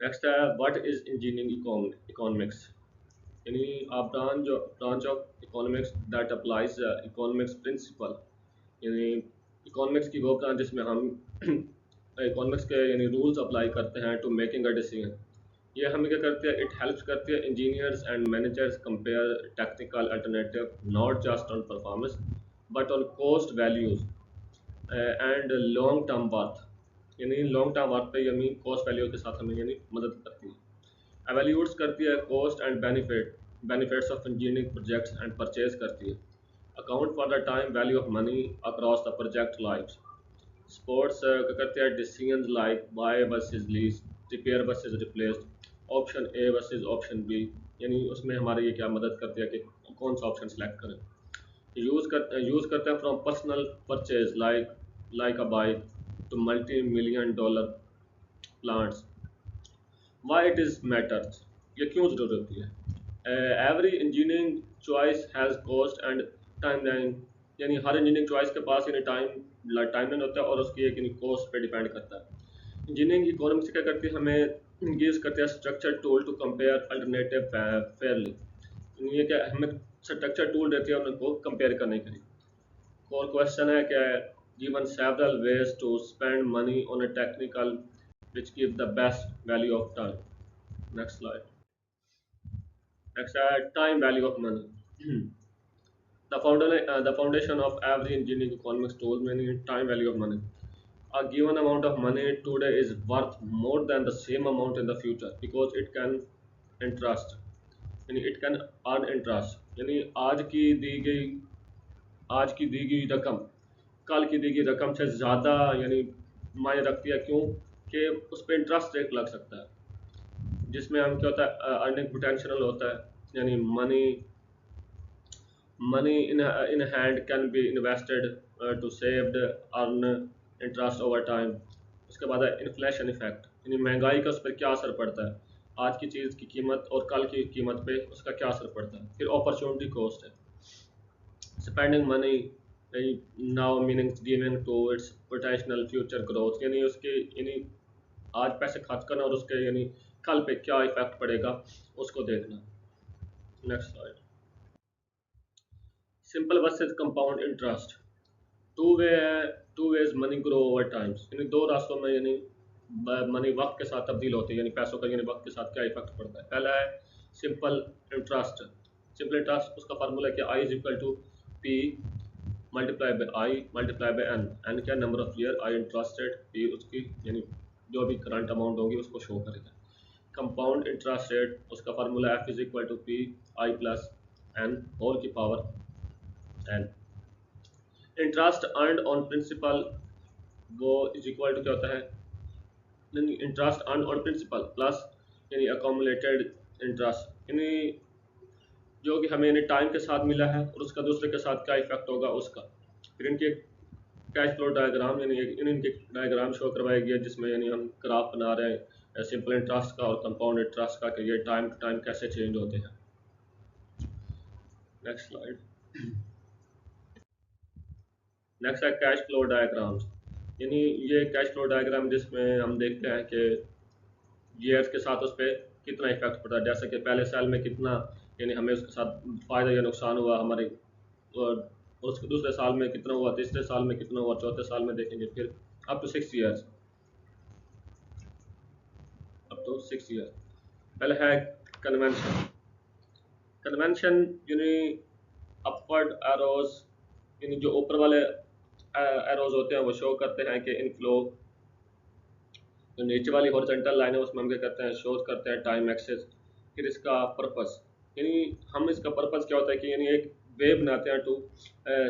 Next है व्हाट इज इंजीनियरिंग इकोनॉमिक्स, यानी a branch of economics that applies economics principle, यानी इकोनॉमिक्स की वो ब्रांच जिसमें हम इकोनॉमिक्स के यानी रूल्स अप्लाई करते हैं टू मेकिंग अ डिसीजन। ये हमें क्या करती है, इट हेल्प्स करती है engineers and managers compare technical alternative not just on performance but on cost values and long term worth, यानी लॉन्ग टर्म वर्थ पे यानी कॉस्ट वैल्यू के साथ हमें यानी मदद करती है। एवेल्यूट्स करती है cost and benefits of engineering projects and purchase करती है account for the time value of money across the project life. Supports क्या करते हैं, decision like buy versus lease, repair versus replaced, option A versus option B, यानी उसमें हमारे ये क्या मदद करती है कि कौन सा ऑप्शन सेलेक्ट करें। यूज़ करते हैं from personal purchase like a bike to multi million dollar plants. Why it is matters, ये क्यों ज़रूरी होती है। Every engineering choice has cost and time line, यानी हर इंजीनियरिंग चॉइस के पास यानी टाइम लाइन होता है और उसकी एक कॉस्ट पे डिपेंड करता है। इंजीनियरिंग इकोनॉमिक्स क्या करती है, हमें गिव्स करते हैं structure tool to compare alternative fairly, ये क्या हमें स्ट्रक्चर टूल देती है उनको कंपेयर करने के लिए। और क्वेश्चन है क्या, given several ways to spend money on a technical which give the best value of time. Next slide. Next slide, time value of money. The foundation of every engineering economics tool meaning time value of money. A given amount of money today is worth more than the same amount in the future because it can interest, यानी it can earn interest, यानी आज की दी गई रकम कल की दी गई रकम से ज़्यादा यानी मायने रखती है, क्यों कि उस पर इंटरेस्ट रेट लग सकता है, जिसमें हम क्या होता है अर्निंग पोटेंशियल होता है, यानी money money in hand can be invested to saved earn interest over time. उसके बाद है इन्फ्लेशन इफेक्ट, यानी महंगाई का उस पर क्या असर पड़ता है, आज की चीज़ की कीमत और कल की कीमत पे उसका क्या असर पड़ता है। फिर अपॉर्चुनिटी कॉस्ट है, spending money now meaning giving to its potential future growth, यानी उसके यानी आज पैसे खर्च करना और उसके यानी कल पे क्या इफेक्ट पड़ेगा उसको देखना। Next slide. Simple versus compound interest. Two ways to ways money grow over times, यानी दो रास्तों में यानी मनी वक्त के साथ तब्दील होती है, यानी पैसों का यानी वक्त के साथ क्या इफेक्ट पड़ता है। पहला है सिंपल इंटरेस्ट। सिंपल इंटरेस्ट उसका फार्मूला क्या, I is equal to P multiply by I multiply by N, N क्या number of year, I interested, P उसकी यानी जो भी करंट अमाउंट होगी उसको शो करेगा। कंपाउंड इंटरेस्ट रेट उसका formula F is equal to P I plus N whole की power N. Interest earned on principal वो इज इक्वल टू क्या होता है, interest earn on principal plus यानी अकोमुलेटेड इंटरेस्ट, यानी जो कि हमें यानी टाइम के साथ मिला है और उसका दूसरे के साथ क्या इफेक्ट होगा उसका। फिर इनके कैश फ्लो डायग्राम यानी इनके डायग्राम शो करवाया गया जिसमें यानी हम ग्राफ बना रहे हैं सिंपल इंटरेस्ट का और कंपाउंड इंटरेस्ट का कि ये टाइम टू टाइम कैसे चेंज होते हैं। Next slide. नेक्स्ट है कैश फ्लो डायग्राम्स, यानी ये कैश फ्लो डायग्राम जिसमें हम देखते हैं कि ईयर्स के साथ उस पर कितना इफेक्ट पड़ता है, जैसे कि पहले साल में कितना यानी हमें उसके साथ फ़ायदा या नुकसान हुआ हमारे, और उसके दूसरे साल में कितना हुआ, तीसरे साल में कितना हुआ, चौथे साल में देखेंगे, फिर up to 6 years, up to 6 year. पहले है कन्वेंशन। कन्वेंशन यानी अपवर्ड एरोज, यानी जो ऊपर वाले एरोज होते हैं वो शो करते हैं कि इनफ्लो, जो नीचे वाली हॉरिजॉन्टल लाइन है उसमें हम क्या करते हैं, शो करते हैं टाइम एक्सेस। फिर इसका पर्पस, यानी हम इसका पर्पस क्या होता है कि यानी एक वे बनाते हैं to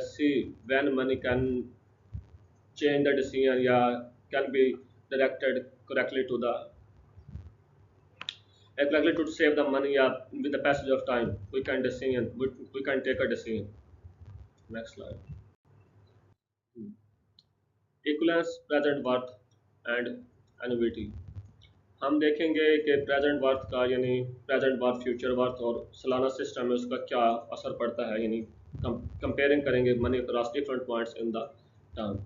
see when money can change the decision या can be directed correctly to the correctly to save the money, या with the passage of time we can take a decision. Next slide. Equivalence present worth and annuity। हम देखेंगे कि present worth का यानी present worth, future worth और सालाना system में उसका क्या असर पड़ता है, यानी कंपेयरिंग करेंगे money across different points in the term.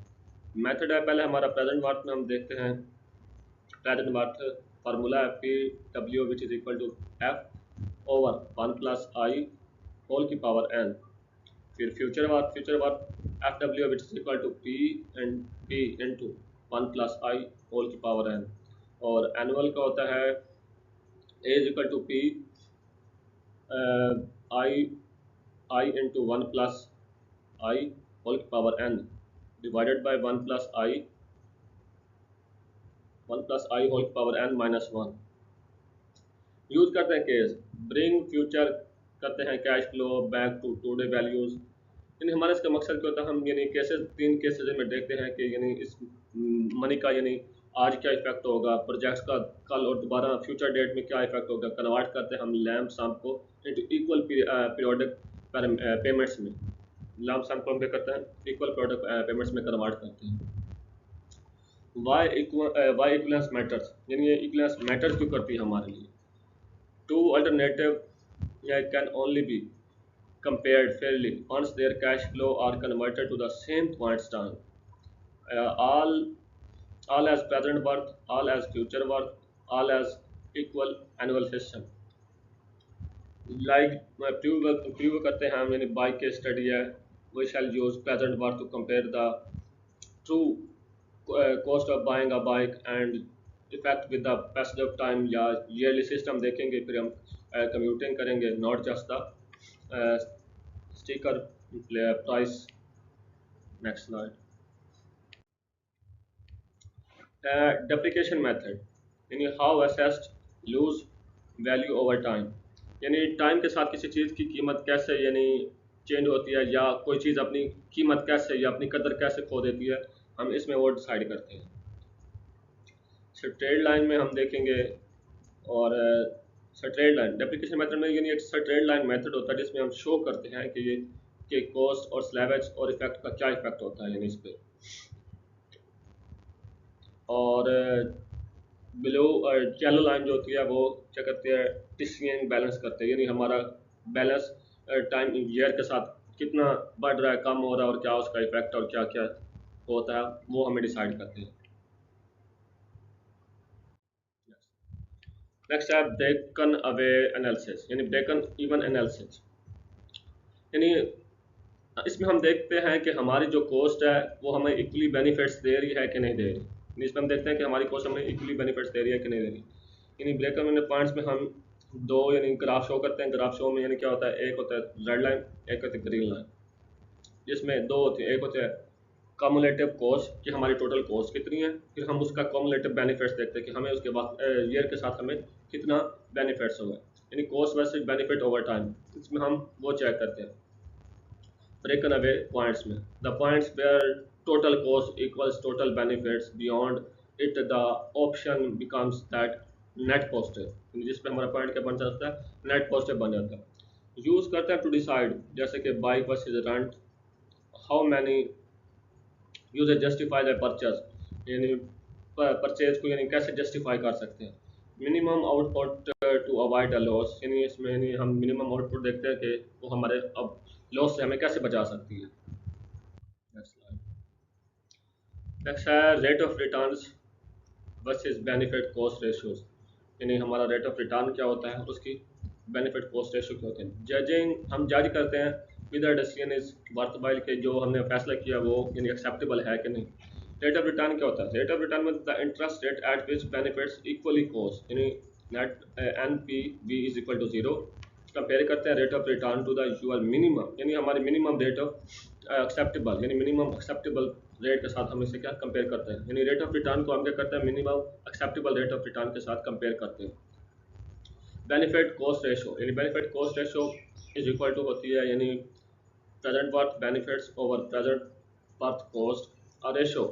Method है पहले हमारा प्रेजेंट वर्थ में हम देखते हैं प्रेजेंट वर्थ फार्मूला है P W which is equal to F over 1 plus I whole की पावर एन। फिर future worth F W which is equal to P into 1 plus I whole की power N. और annual का होता है A is equal to P I into 1 plus I whole power n divided by 1 plus I whole power n minus 1। Use करते हैं case, bring future करते हैं cash flow back to today values. यानी हमारा इसका मकसद क्या होता है, हम यानी केसेस 3 केसेस में देखते हैं कि यानी इस मनी का यानी आज क्या इफेक्ट होगा, प्रोजेक्ट्स का कल और दोबारा फ्यूचर डेट में क्या इफेक्ट होगा। कन्वर्ट करते हैं हम लैम्प सम को इनटू इक्वल पीरियोडिक पेमेंट्स में। लैम्प सम को हम क्या करते हैं, इक्वल पीरियोडिक पेमेंट्स में कन्वर्ट करते हैं। वाई इक्वलेंस मैटर्स, यानी ये इक्वलेंस मैटर्स क्यों करती है हमारे लिए। Two alternative can only be compared fairly once their cash flow are converted to the same points time. All as present worth, all as future worth, all as equal annual system. Like prove करते हैं हम, यानी by case study है, we shall use present worth to compare the true cost of buying a bike and effect with the passage of time, या yearly system देखेंगे, फिर हम commuting करेंगे, not just the sticker price। next slide। depreciation method, यानी how assessed lose value over time, यानी time के साथ किसी चीज़ की कीमत कैसे यानी चेंज होती है, या कोई चीज़ अपनी कीमत कैसे या अपनी कदर कैसे खो देती है, हम इसमें वो डिसाइड करते हैं। स्ट्रेट लाइन में हम देखेंगे, और स्ट्रेट लाइन डेप्रिसिएशन मेथड में यानी एक स्ट्रेट लाइन मेथड होता है जिसमें हम शो करते हैं कि ये कि कॉस्ट और स्लैवेज और इफेक्ट का क्या इफेक्ट होता है यानी इस पर। और बिलो येलो लाइन जो होती है वो क्या करती है, डिसीजन बैलेंस करते हैं, यानी हमारा बैलेंस टाइम ईयर के साथ कितना बढ़ रहा है, कम हो रहा है, और क्या उसका इफेक्ट और क्या क्या होता है वो हमें डिसाइड करते हैं। नेक्स्ट है ब्रेकन अवे एनालिसिस, यानी ब्रेकन इवन एनालिसिस, यानी इसमें हम देखते हैं कि हमारी जो कॉस्ट है वो हमें इक्वली बेनिफिट्स दे रही है कि नहीं दे रही। इसमें हम देखते हैं कि हमारी कॉस्ट हमें इक्वली बेनिफिट्स दे रही है कि नहीं दे रही। यानी ब्रेकन अवे पॉइंट्स में हम दो यानी ग्राफ शो करते हैं। ग्राफ शो में यानी क्या होता है, एक होता है रेड लाइन, एक होती है ग्रीन लाइन, जिसमें दो होती है, एक होता है कम्युलेटिव कॉस्ट कि हमारी टोटल कॉस्ट कितनी है, फिर हम उसका कम्युलेटिव बेनिफिट्स देखते हैं कि हमें उसके बाद ईयर के साथ हमें कितना बेनिफिट्स हुआ, यानी cost versus benefit over time. इसमें हम वो चेक करते हैं ब्रेकन अवे पॉइंट्स में, the points where total cost equals total benefits, beyond it the option becomes that net positive, जिस पे हमारा पॉइंट क्या बन जाता है, नेट पॉजिटिव बन जाता है। यूज करते हैं टू डिसाइड, जैसे कि bike versus rent, how many user justify the purchase, यानी परचेज को यानी कैसे जस्टिफाई कर सकते हैं। Minimum output to avoid a loss, यानी इसमें यानी हम मिनिमम आउटपुट देखते हैं कि वो हमारे अब लॉस से हमें कैसे बचा सकती है। नेक्स्ट है rate of returns versus benefit cost ratios, यानी हमारा रेट ऑफ रिटर्न क्या होता है, उसकी बेनिफिट कॉस्ट रेशियो क्या होते हैं। जजिंग हम जज करते हैं विदर डिसीजन इज वर्थवाइल, के जो हमने फैसला किया वो यानी एक्सेप्टेबल है कि नहीं। रेट ऑफ रिटर्न क्या होता है, रेट ऑफ रिटर्न में the interest rate at which benefits equally cost, यानी net N P V is equal to zero. Compare करते हैं rate of return to the your minimum, यानी हमारे मिनिमम रेट ऑफ एक्सेप्टेबल, यानी minimum acceptable rate के साथ हम इसे क्या कंपेयर करते हैं, यानी रेट ऑफ रिटर्न को हम क्या करते हैं, minimum acceptable rate of return के साथ कंपेयर करते हैं। बेनिफिट कॉस्ट रेशो, यानी benefit cost ratio is equal to होती है यानी present worth benefits over present worth cost. A ratio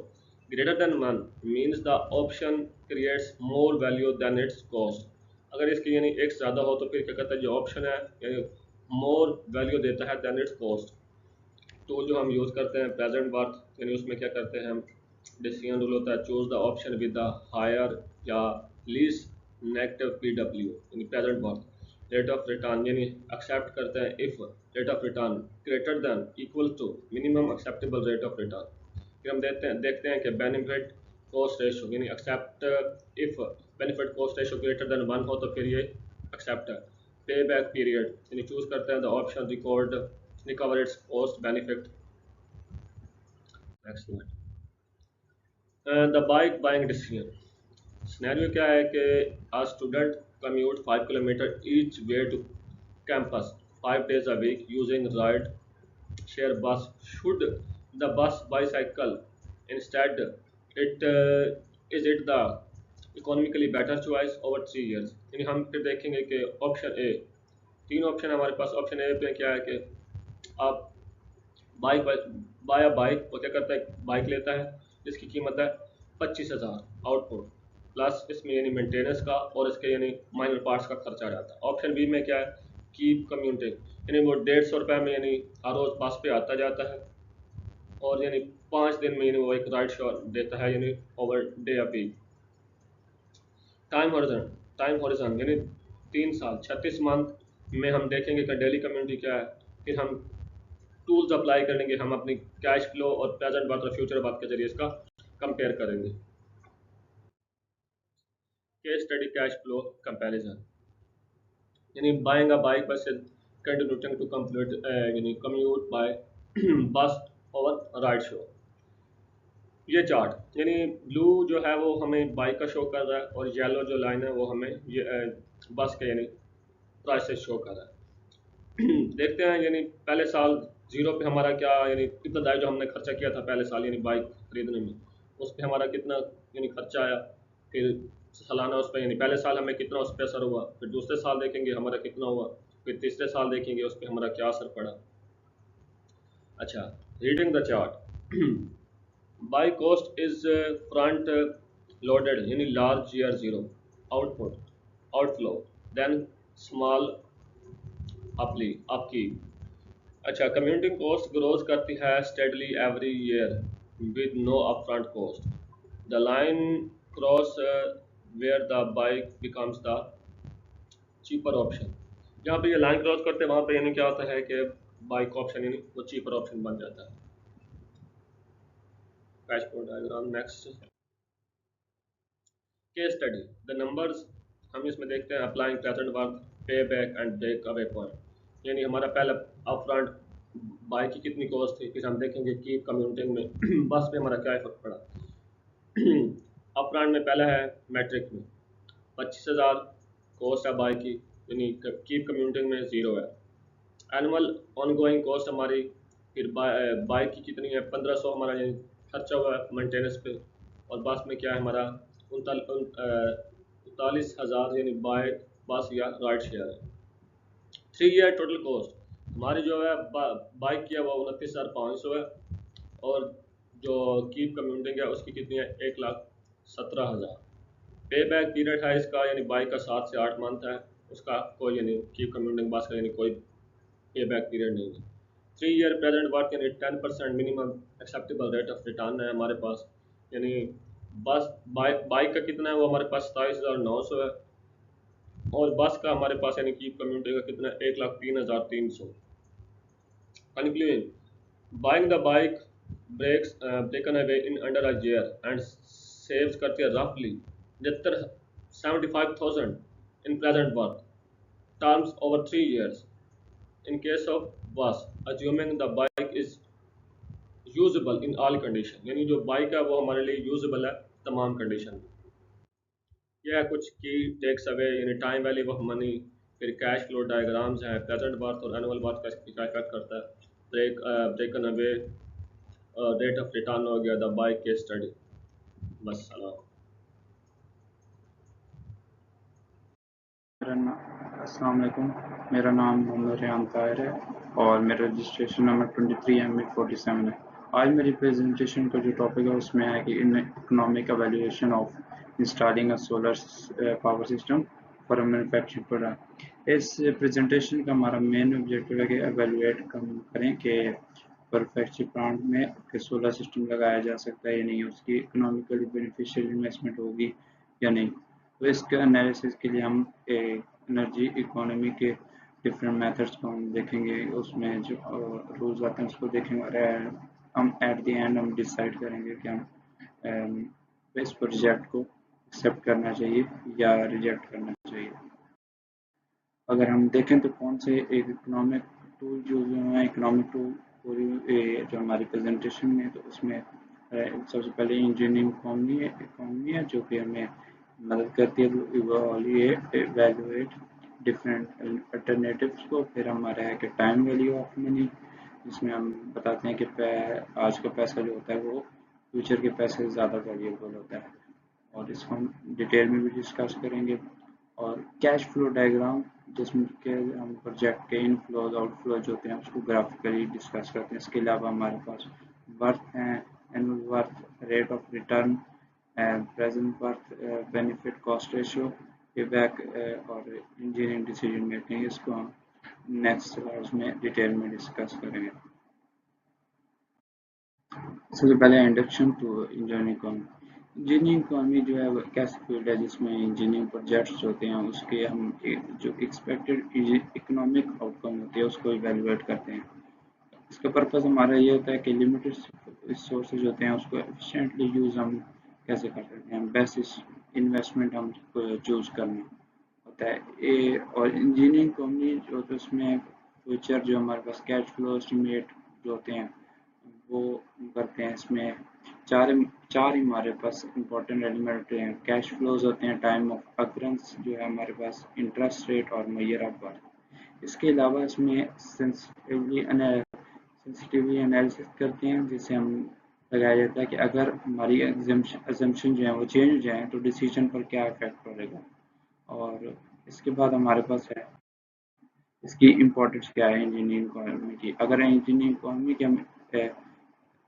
greater than 1 means the option creates more value than its cost. अगर इसकी यानी एक ज़्यादा हो तो फिर क्या कहता है, जो ऑप्शन है यानी मोर वैल्यू देता है देन इट्स कॉस्ट। टूल जो हम यूज़ करते हैं प्रेजेंट वर्थ, यानी उसमें क्या करते हैं हम, डिसीजन रूल होता है choose the option with the higher या लीस्ट नेगेटिव पीडब्ल्यू, यानी present worth. Rate of return यानी एक्सेप्ट करते हैं if rate of return greater than equal to minimum acceptable rate of return. फिर हम देखते हैं कि बेनिफिट कॉस्ट रेशो, यानी accept if benefit cost ratio greater than 1 हो तो फिर ये एक्सेप्ट है। पे बैक पीरियड, यानी चूज करते हैं the option record recover it's cost benefit. Next the bike buying decision scenario क्या है कि आ student commute 5 kilometers each way to campus 5 days a week using ride share bus. Should the bus bicycle instead? It is it the economically better choice over 3 years? यानी हम फिर देखेंगे कि option A, तीन option हमारे पास। Option A पे क्या है कि आप बाइक बाया बाइक वो क्या करता है, बाइक लेता है जिसकी कीमत है 25,000 आउटपुट प्लस इसमें यानी मेंटेनेंस का और इसके यानी माइनर पार्ट्स का खर्चा आ जाता है। ऑप्शन बी में क्या है, कीप कम्यूटिंग, यानी वो 150 रुपये में यानी हर रोज़ बस पे आता जाता है और यानी 5 दिन में यानी वो एक राइड शो देता है यानी over day a week. Time horizon यानी 3 साल 36 मंथ में हम देखेंगे कि डेली कम्युनिटी क्या है। फिर हम टूल्स अप्लाई करेंगे, हम अपनी कैश फ्लो और प्रेजेंट बात और फ्यूचर बात के जरिए इसका कंपेयर करेंगे। Case study cash flow comparison, यानी buying a bike versus continuing to complete यानी कम्यूट बाय बस और राइड शो। ये चार्ट यानी ब्लू जो है वो हमें बाइक का शो कर रहा है और येलो जो लाइन है वो हमें ये बस के यानी प्राइसेस शो कर रहा है। देखते हैं यानी पहले साल जीरो पे हमारा क्या यानी इब्तदाई जो हमने खर्चा किया था पहले साल यानी बाइक खरीदने में, उस पर हमारा कितना यानी खर्चा आया। फिर सालाना उस पर यानी पहले साल हमें कितना उस पर असर हुआ, फिर दूसरे साल देखेंगे हमारा कितना हुआ, फिर तीसरे साल देखेंगे उस पर हमारा क्या असर पड़ा। अच्छा, reading the chart. Buy cost is front loaded यानी large year zero output outflow then small upkeep. अच्छा, कम्यूटिंग कॉस्ट ग्रोज करती है steadily every year with no upfront cost. The line cross where the bike becomes the cheaper option. जहाँ पे ये line cross करते हैं वहाँ पे यानी क्या होता है कि बाइक ऑप्शन यानी वो चीपर ऑप्शन बन जाता है। Cash flow diagram next. Case study the numbers हम इसमें देखते हैं applying present work pay back and break even point. यानी हमारा पहला अपफ्रंट बाइक की कितनी कॉस्ट थी, फिर हम देखेंगे कि कम्यूटिंग में बस पे हमारा क्या इफेक्ट पड़ा। अपफ्रंट में पहला है मैट्रिक में 25,000 कॉस्ट है बाइक की, यानी कीप कम्यूटिंग में 0 है। एनुअल ऑनगोइंग कॉस्ट हमारी फिर बाइक की कितनी है 1500 हमारा यानी खर्चा हुआ है मेंटेनेंस पे, और बस में क्या है हमारा 39,000 यानी बाइक बस या राइड शेयर है। 3 ईयर टोटल कॉस्ट हमारी जो है बाइक की है वो 29,500 है और जो कीप कम्यूटिंग है उसकी कितनी है 1,17,000। पे बैक पीरियड है इसका यानी बाइक का 7 से 8 मंथ है, उसका कोई यानी कीप कम्यूटिंग बस का यानी कोई पे बैक पीरियड नहीं है। 3 ईयर प्रेजेंट वर्क यानी 10% minimum acceptable rate of return है हमारे पास, यानी बस बाइक का कितना है वो हमारे पास 27,900 है और बस का हमारे पास यानी कीप कम्यूनिटी का कितना है 1,03,300। Conclusion, buying the bike breaks break even in under a year and saves करती है रफली 75,000 in present work terms over 3 years। In case of bus, assuming the bike is usable in all condition, यानी जो bike है वो हमारे लिए usable है तमाम कंडीशन में। यह है कुछ की टेक्स अवे यानी टाइम वैल्यू ऑफ मनी, फिर कैश फ्लो डायग्राम्स हैं, प्रेजेंट वर्थ और एनुअल वर्थ का इफेक्ट करता है, ब्रेकन अवे, रेट ऑफ रिटर्न हो गया, द बाइक केस स्टडी। बस सलाम। अस्सलाम वालेकुम, मेरा नाम मोहम्मद रेहान ताहिर है और मेरा रजिस्ट्रेशन नंबर 23ME47 है। आज मेरी प्रेजेंटेशन का जो टॉपिक है उसमें है कि in economic evaluation of installing a solar power system for a manufacturing product. इस प्रेजेंटेशन का हमारा मेन ऑब्जेक्टिव है कि एवेल्यूएट करें कि फैक्ट्री प्लांट में कि सोलर सिस्टम लगाया जा सकता है या नहीं, उसकी इकोनॉमिकली बेनिफिशियल इन्वेस्टमेंट होगी या नहीं। तो इसके एनालिसिस के लिए हम एनर्जी इकोनॉमी के डिफरेंट मेथड्स को हम देखेंगे, उसमें जो रूल्स आते हैं उसको देखेंगे और हम एट द एंड हम डिसाइड करेंगे कि हम इस प्रोजेक्ट को एक्सेप्ट करना चाहिए या रिजेक्ट करना चाहिए। अगर हम देखें तो कौन से एक इकोनॉमिक टूल जो है इकोनॉमिक टूल पूरी जो हमारी प्रेजेंटेशन में, तो उसमें सबसे पहले इंजीनियरिंग इकोनॉमी है जो कि हमें मदद करती है टू इवेलुएट डिफरेंट अल्टरनेटिव्स को। फिर हमारा है कि टाइम वैल्यू ऑफ मनी, जिसमें हम बताते हैं कि आज का पैसा जो होता है वो फ्यूचर के पैसे से ज़्यादा वैल्यूएबल होता है, और इसको हम डिटेल में भी डिस्कस करेंगे। और कैश फ्लो डायग्राम, जिसमें के हम प्रोजेक्ट के इनफ्लोज आउटफ्लोज जो होते हैं उसको ग्राफिकली डिस्कस करते हैं। इसके अलावा हमारे पास वर्थ हैं, annual worth, rate of return, present worth, benefit cost ratio, payback और इंजीनियरिंग डिसीजन मेकिंग। इसको हम नेक्स्ट स्लाइड्स में डिटेल में डिस्कस करेंगे। सबसे पहले induction to engineering economy. Engineering economy जो है वो एक ऐसी फील्ड है जिसमें इंजीनियरिंग प्रोजेक्ट्स होते हैं, उसके हम जो एक्सपेक्टेड इकोनॉमिक आउटकम होती है उसको इवेलुएट करते हैं। इसका पर्पज़ हमारा ये होता है कि लिमिटेड रिसोर्सेज होते हैं उसको एफिशिएंटली यूज़ हम कैसे कर सकते हैं, बेसिस इन्वेस्टमेंट हम चूज़ करना होता है। और इंजीनियरिंग इकोनॉमी जो होता है उसमें फ्यूचर जो हमारे पास कैश फ्लो एस्टिमेट जो होते हैं वो करते हैं। इसमें चार चार ही हमारे पास इंपॉर्टेंट एलिमेंट होते हैं। कैश फ्लोज होते हैं, टाइम ऑफ अकरेंस जो है हमारे पास, इंटरेस्ट रेट और मेजर ऑफ वर्थ। इसके अलावा इसमें सेंसिटिवली एनालिसिस करते हैं, जिससे हम लगाया जाता है कि अगर हमारी अजम्पशन जो है वो चेंज हो जाए तो डिसीजन पर क्या इफेक्ट पड़ेगा। और इसके बाद हमारे पास है इसकी इम्पोर्टेंस क्या है इंजीनियरिंग इकोनॉमी की। अगर इंजीनियरिंग इकोनॉमी की हम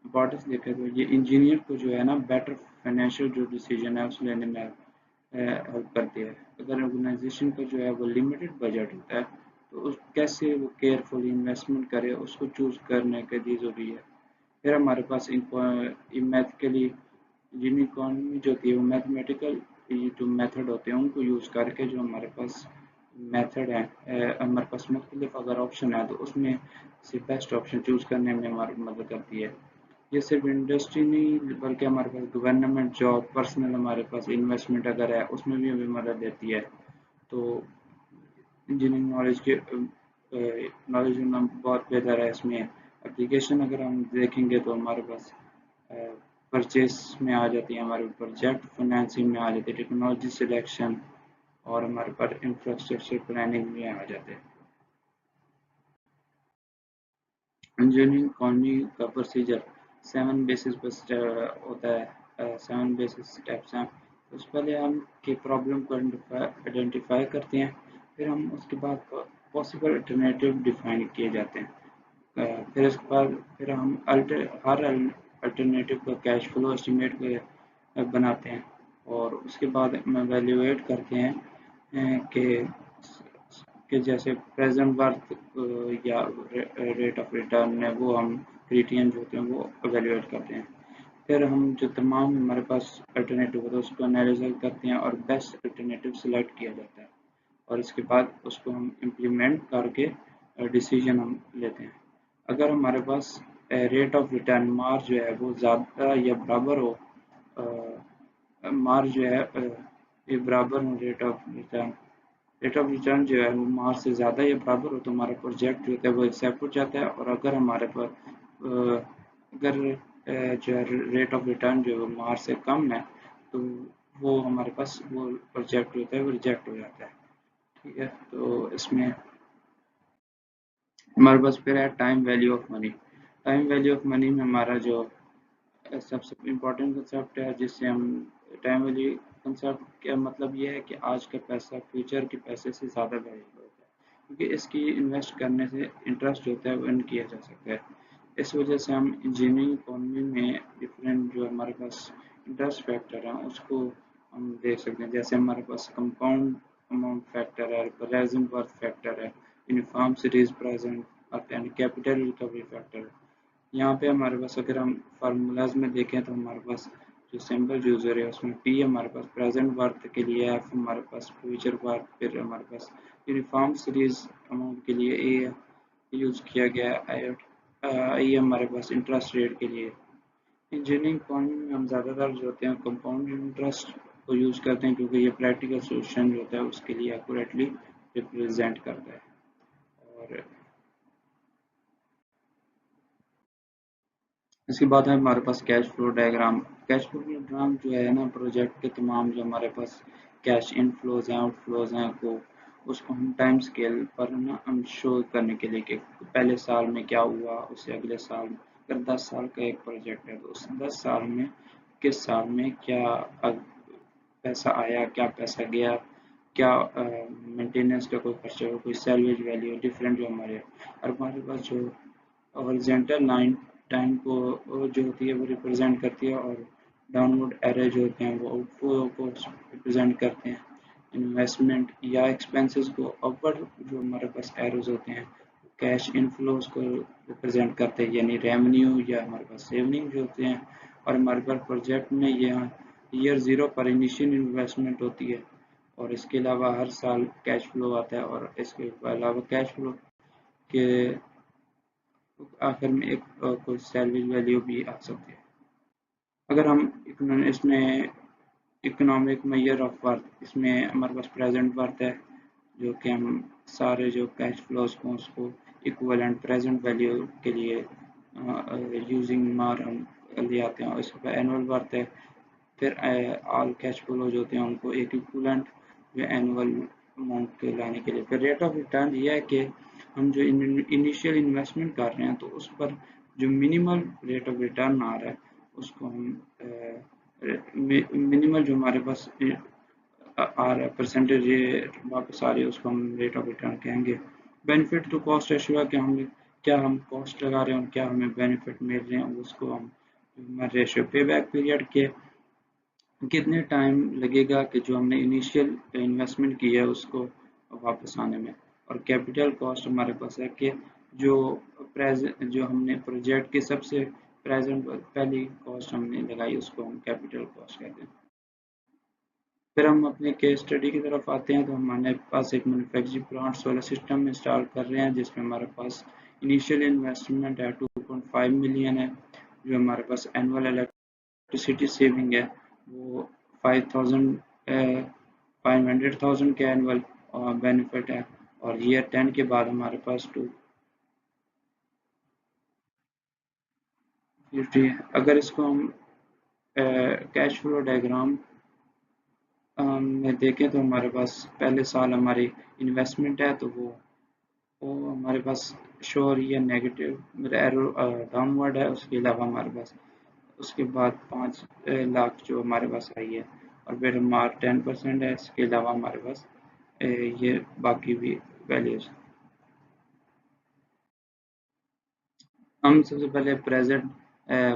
इम्पोर्टेंस देखें तो ये इंजीनियर को जो है ना बेटर फाइनेंशियल जो डिसीजन है उस लेने में हेल्प करती है। अगर ऑर्गेनाइजेशन का जो है वो लिमिटेड बजट होता है तो उस कैसे वो केयरफुली इन्वेस्टमेंट करे उसको चूज़ करने के लिए ज़रूरी है। फिर हमारे पास मैथिकली इंजीनियरिंग इकोनॉमी जो होती है वो मैथमेटिकल जो मेथड होते हैं उनको यूज़ करके जो हमारे पास मेथड है, हमारे पास मुख्तलिफ अगर ऑप्शन है तो उसमें से बेस्ट ऑप्शन चूज़ करने में हमारी मदद करती है। ये सिर्फ इंडस्ट्री नहीं बल्कि हमारे पास गवर्नमेंट जॉब, पर्सनल हमारे पास इन्वेस्टमेंट अगर है उसमें भी हमें मदद देती है। तो इंजीनियरिंग नॉलेज होना बहुत बेहतर है। इसमें एप्लीकेशन अगर हम देखेंगे तो हमारे पास परचेस में आ जाती है, हमारे प्रोजेक्ट फाइनेंसिंग में आ जाती है, टेक्नोलॉजी सिलेक्शन और हमारे पास इंफ्रास्ट्रक्चर प्लानिंग में आ जाते हैं। इंजीनियरिंग इकोनॉमी का प्रोसीजर 7 बेसिस पर होता है, 7 बेसिस स्टेप्स हैं। उससे पहले हम की प्रॉब्लम को आइडेंटिफाई करते हैं, फिर हम उसके बाद पॉसिबल अल्टरनेटिव डिफाइन किए जाते हैं। फिर उसके बाद फिर हम हर अल्टरनेटिव का कैश फ्लो एस्टिमेट बनाते हैं, और उसके बाद हम एवेल्युएट करते हैं कि जैसे प्रेजेंट वर्थ या रेट ऑफ रिटर्न है वो हम क्राइटेरियन जो होते हैं वो एवेल्युएट करते हैं। फिर हम जो तमाम हमारे पास अल्टरनेटिव होता है उसको एनालिसिस करते हैं और बेस्ट अल्टरनेटिव सिलेक्ट किया जाता है, और इसके बाद उसको हम इम्प्लीमेंट करके डिसीजन हम लेते हैं। अगर हमारे पास रेट ऑफ रिटर्न मार्ज जो है वो ज़्यादा या बराबर हो, मार्ज जो है ये बराबर हो रेट ऑफ रिटर्न जो है वो मार्च से ज़्यादा या बराबर हो तो हमारा प्रोजेक्ट जो होता है वो एक्सेप्ट हो जाता है। और अगर हमारे पास अगर जो है रेट ऑफ रिटर्न जो है मार्च से कम है तो वो हमारे पास वो प्रोजेक्ट होता है वो रिजेक्ट हो जाता है। ठीक है, तो इसमें हमारे पास फिर है time value of money. Time value of money में हमारा जो सबसे इम्पोर्टेंट कंसेप्ट है जिससे हम टाइम वैल्यू कंसेप्ट का मतलब ये है कि आज का पैसा फ्यूचर के पैसे से ज़्यादा वैल्यूएबल होता है, क्योंकि इसकी इन्वेस्ट करने से इंटरेस्ट जो होता है वो अर्न किया जा सकता है। इस वजह से हम इंजीनियरिंग इकोनॉमी में डिफरेंट जो हमारे पास इंटरेस्ट फैक्टर हैं उसको हम देख सकते हैं। जैसे हमारे पास कंपाउंड अमाउंट फैक्टर है, प्रेजेंट वर्थ फैक्टर है, uniform series present and capital recovery factor है। यहाँ पे हमारे पास अगर हम फार्मूलाज में देखें तो हमारे पास जो सिंपल यूज़र है उसमें पी हमारे पास प्रेजेंट वर्थ के लिए, एफ हमारे पास फ्यूचर वर्थ, फिर हमारे पास यूनिफॉर्म सीरीज अमाउंट के लिए ए यूज़ किया गया है, आई हमारे पास इंटरेस्ट रेट के लिए। इंजीनियरिंग इकोनॉमी में हम ज़्यादातर जो होते हैं कंपाउंड इंटरेस्ट को यूज़ करते हैं, क्योंकि ये प्रैक्टिकल सोल्यूशन जो होता है उसके लिए एक्यूरेटली रिप्रेजेंट करता है। और इसके बाद है हमारे पास cash flow diagram. Cash flow diagram जो है ना, प्रोजेक्ट के तमाम जो हमारे पास कैश इनफ्लोज हैं आउटफ्लोज हैं को उसको हम टाइम स्केल पर ना हम शो करने के लिए कि पहले साल में क्या हुआ, उससे अगले साल अगर 10 साल का एक प्रोजेक्ट है तो उस 10 साल में किस साल में क्या पैसा आया, क्या पैसा गया, क्या मेंटेनेंस का कोई खर्चा हो, कोई सैलवेज वैल्यू डिफरेंट जो हमारे, और हमारे पास जो हॉरिजॉन्टल लाइन टाइम को जो होती है वो रिप्रेजेंट करती है, और डाउनवर्ड एरो जो होते हैं वो आउटफ्लो को रिप्रेजेंट करते हैं। इन्वेस्टमेंट या एक्सपेंसेस को अपवर्ड जो हमारे पास एरोज होते हैं कैश इनफ्लोज को रिप्रेजेंट करते हैं, यानी रेवेन्यू या हमारे पास सेविंग जो होते हैं। और हमारे पास प्रोजेक्ट में यह ईयर ज़ीरो पर इनिशियल इन्वेस्टमेंट होती है, और इसके अलावा हर साल कैश फ्लो आता है, और इसके अलावा कैश फ्लो के आखिर में एक कोई सैलरी वैल्यू भी आ सकती है। अगर हम इसमें इकोनॉमिक मेजर ऑफ वर्थ, इसमें हमारे पास प्रेजेंट वर्थ है जो कि हम सारे जो कैश फ्लोज को उसको इक्वलेंट प्रेजेंट वैल्यू के लिए यूजिंग मार हम ले आते हैं, और इसके बाद एनुअल वर्थ है। फिर ऑल कैश फ्लो जो होते हैं उनको एक इक्वलेंट जो एनुअल अमाउंट के लाने के लिए, फिर रेट ऑफ रिटर्न ये है कि हम जो इनिशियल इन्वेस्टमेंट कर रहे हैं तो उस पर जो मिनिमल रेट ऑफ रिटर्न आ रहा है उसको हम मिनिमल जो हमारे पास आ रहा है परसेंटेज ये वापस आ रही है उसको हम रेट ऑफ रिटर्न कहेंगे। बेनिफिट टू कॉस्ट रेशियो है कि हम कॉस्ट लगा रहे हैं और क्या हमें बेनिफिट मिल रहे हैं, उसको हम रेशियो। पे बैक पीरियड के कितने टाइम लगेगा कि जो हमने इनिशियल इन्वेस्टमेंट की है उसको वापस आने में। और कैपिटल कॉस्ट हमारे पास है कि जो जो हमने प्रोजेक्ट की सबसे प्रेजेंट पहली कॉस्ट हमने लगाई उसको हम कैपिटल कॉस्ट कहते हैं। फिर हम अपने केस स्टडी की तरफ आते हैं, तो हमारे पास एक मैन्युफैक्चरिंग प्लांट सोलर सिस्टम में इंस्टॉल कर रहे हैं जिसमें हमारे पास इनिशियल इन्वेस्टमेंट है 2.5 मिलियन है। जो हमारे पास एनुअल इलेक्ट्रिसिटी सेविंग है वो 500,000 के एनुअल बेनिफिट है। और ईयर 10 के बाद हमारे पास 250 है। अगर इसको हम कैश फ्लो डायग्राम में देखें तो हमारे पास पहले साल हमारी इन्वेस्टमेंट है तो वो हमारे पास शो हो रही है नेगेटिव, मेरा एरो डाउनवर्ड है। उसके अलावा हमारे पास उसके बाद 5 लाख जो हमारे पास आई है, और फिर हमारा 10% है। इसके अलावा हमारे पास ये बाकी भी वैल्यूज। हम सबसे पहले प्रेजेंट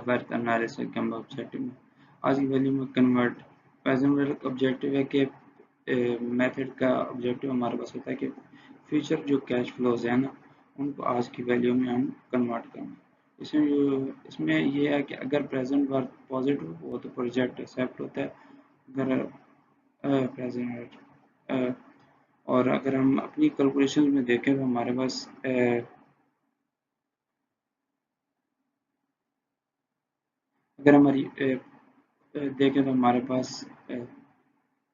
वर्थ एनालिसिस के हम ऑब्जेक्टिव में आज की वैल्यू में कन्वर्ट। प्रेजेंट वर्थ ऑब्जेक्टिव है कि मेथड का ऑब्जेक्टिव हमारे पास होता है कि फ्यूचर जो कैश फ्लोज है ना उनको आज की वैल्यू में हम कन्वर्ट करें। इसमें ये है कि अगर प्रेजेंट वर्थ पॉजिटिव हो तो प्रोजेक्ट एक्सेप्ट होता है। अगर प्रेजेंट वर्थ और अगर हम अपनी कैलकुलेशन में देखें तो हमारे पास अगर हमारी देखें तो हमारे पास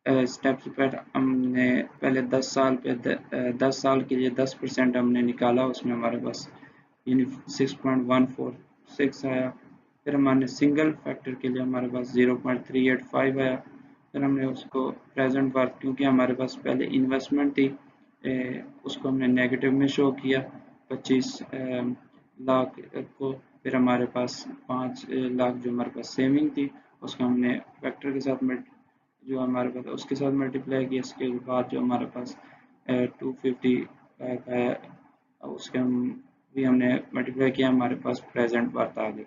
स्टेप्स पर हमने पहले 10 साल पे 10 साल के लिए 10% हमने निकाला, उसमें हमारे पास 6.146 आया। फिर हमारे सिंगल फैक्टर के लिए हमारे पास 0.385 आया। फिर हमने उसको प्रेजेंट वर्थ क्योंकि हमारे पास पहले इन्वेस्टमेंट थी उसको हमने नेगेटिव में शो किया 25 लाख को। फिर हमारे पास 5 लाख जो हमारे पास सेविंग थी उसको हमने फैक्टर के साथ जो हमारे पास उसके साथ मल्टीप्लाई किया। इसके बाद जो हमारे पास 250 है उसके हम भी हमने मल्टीप्लाई किया, हमारे पास प्रेजेंट वर्थ आ गई।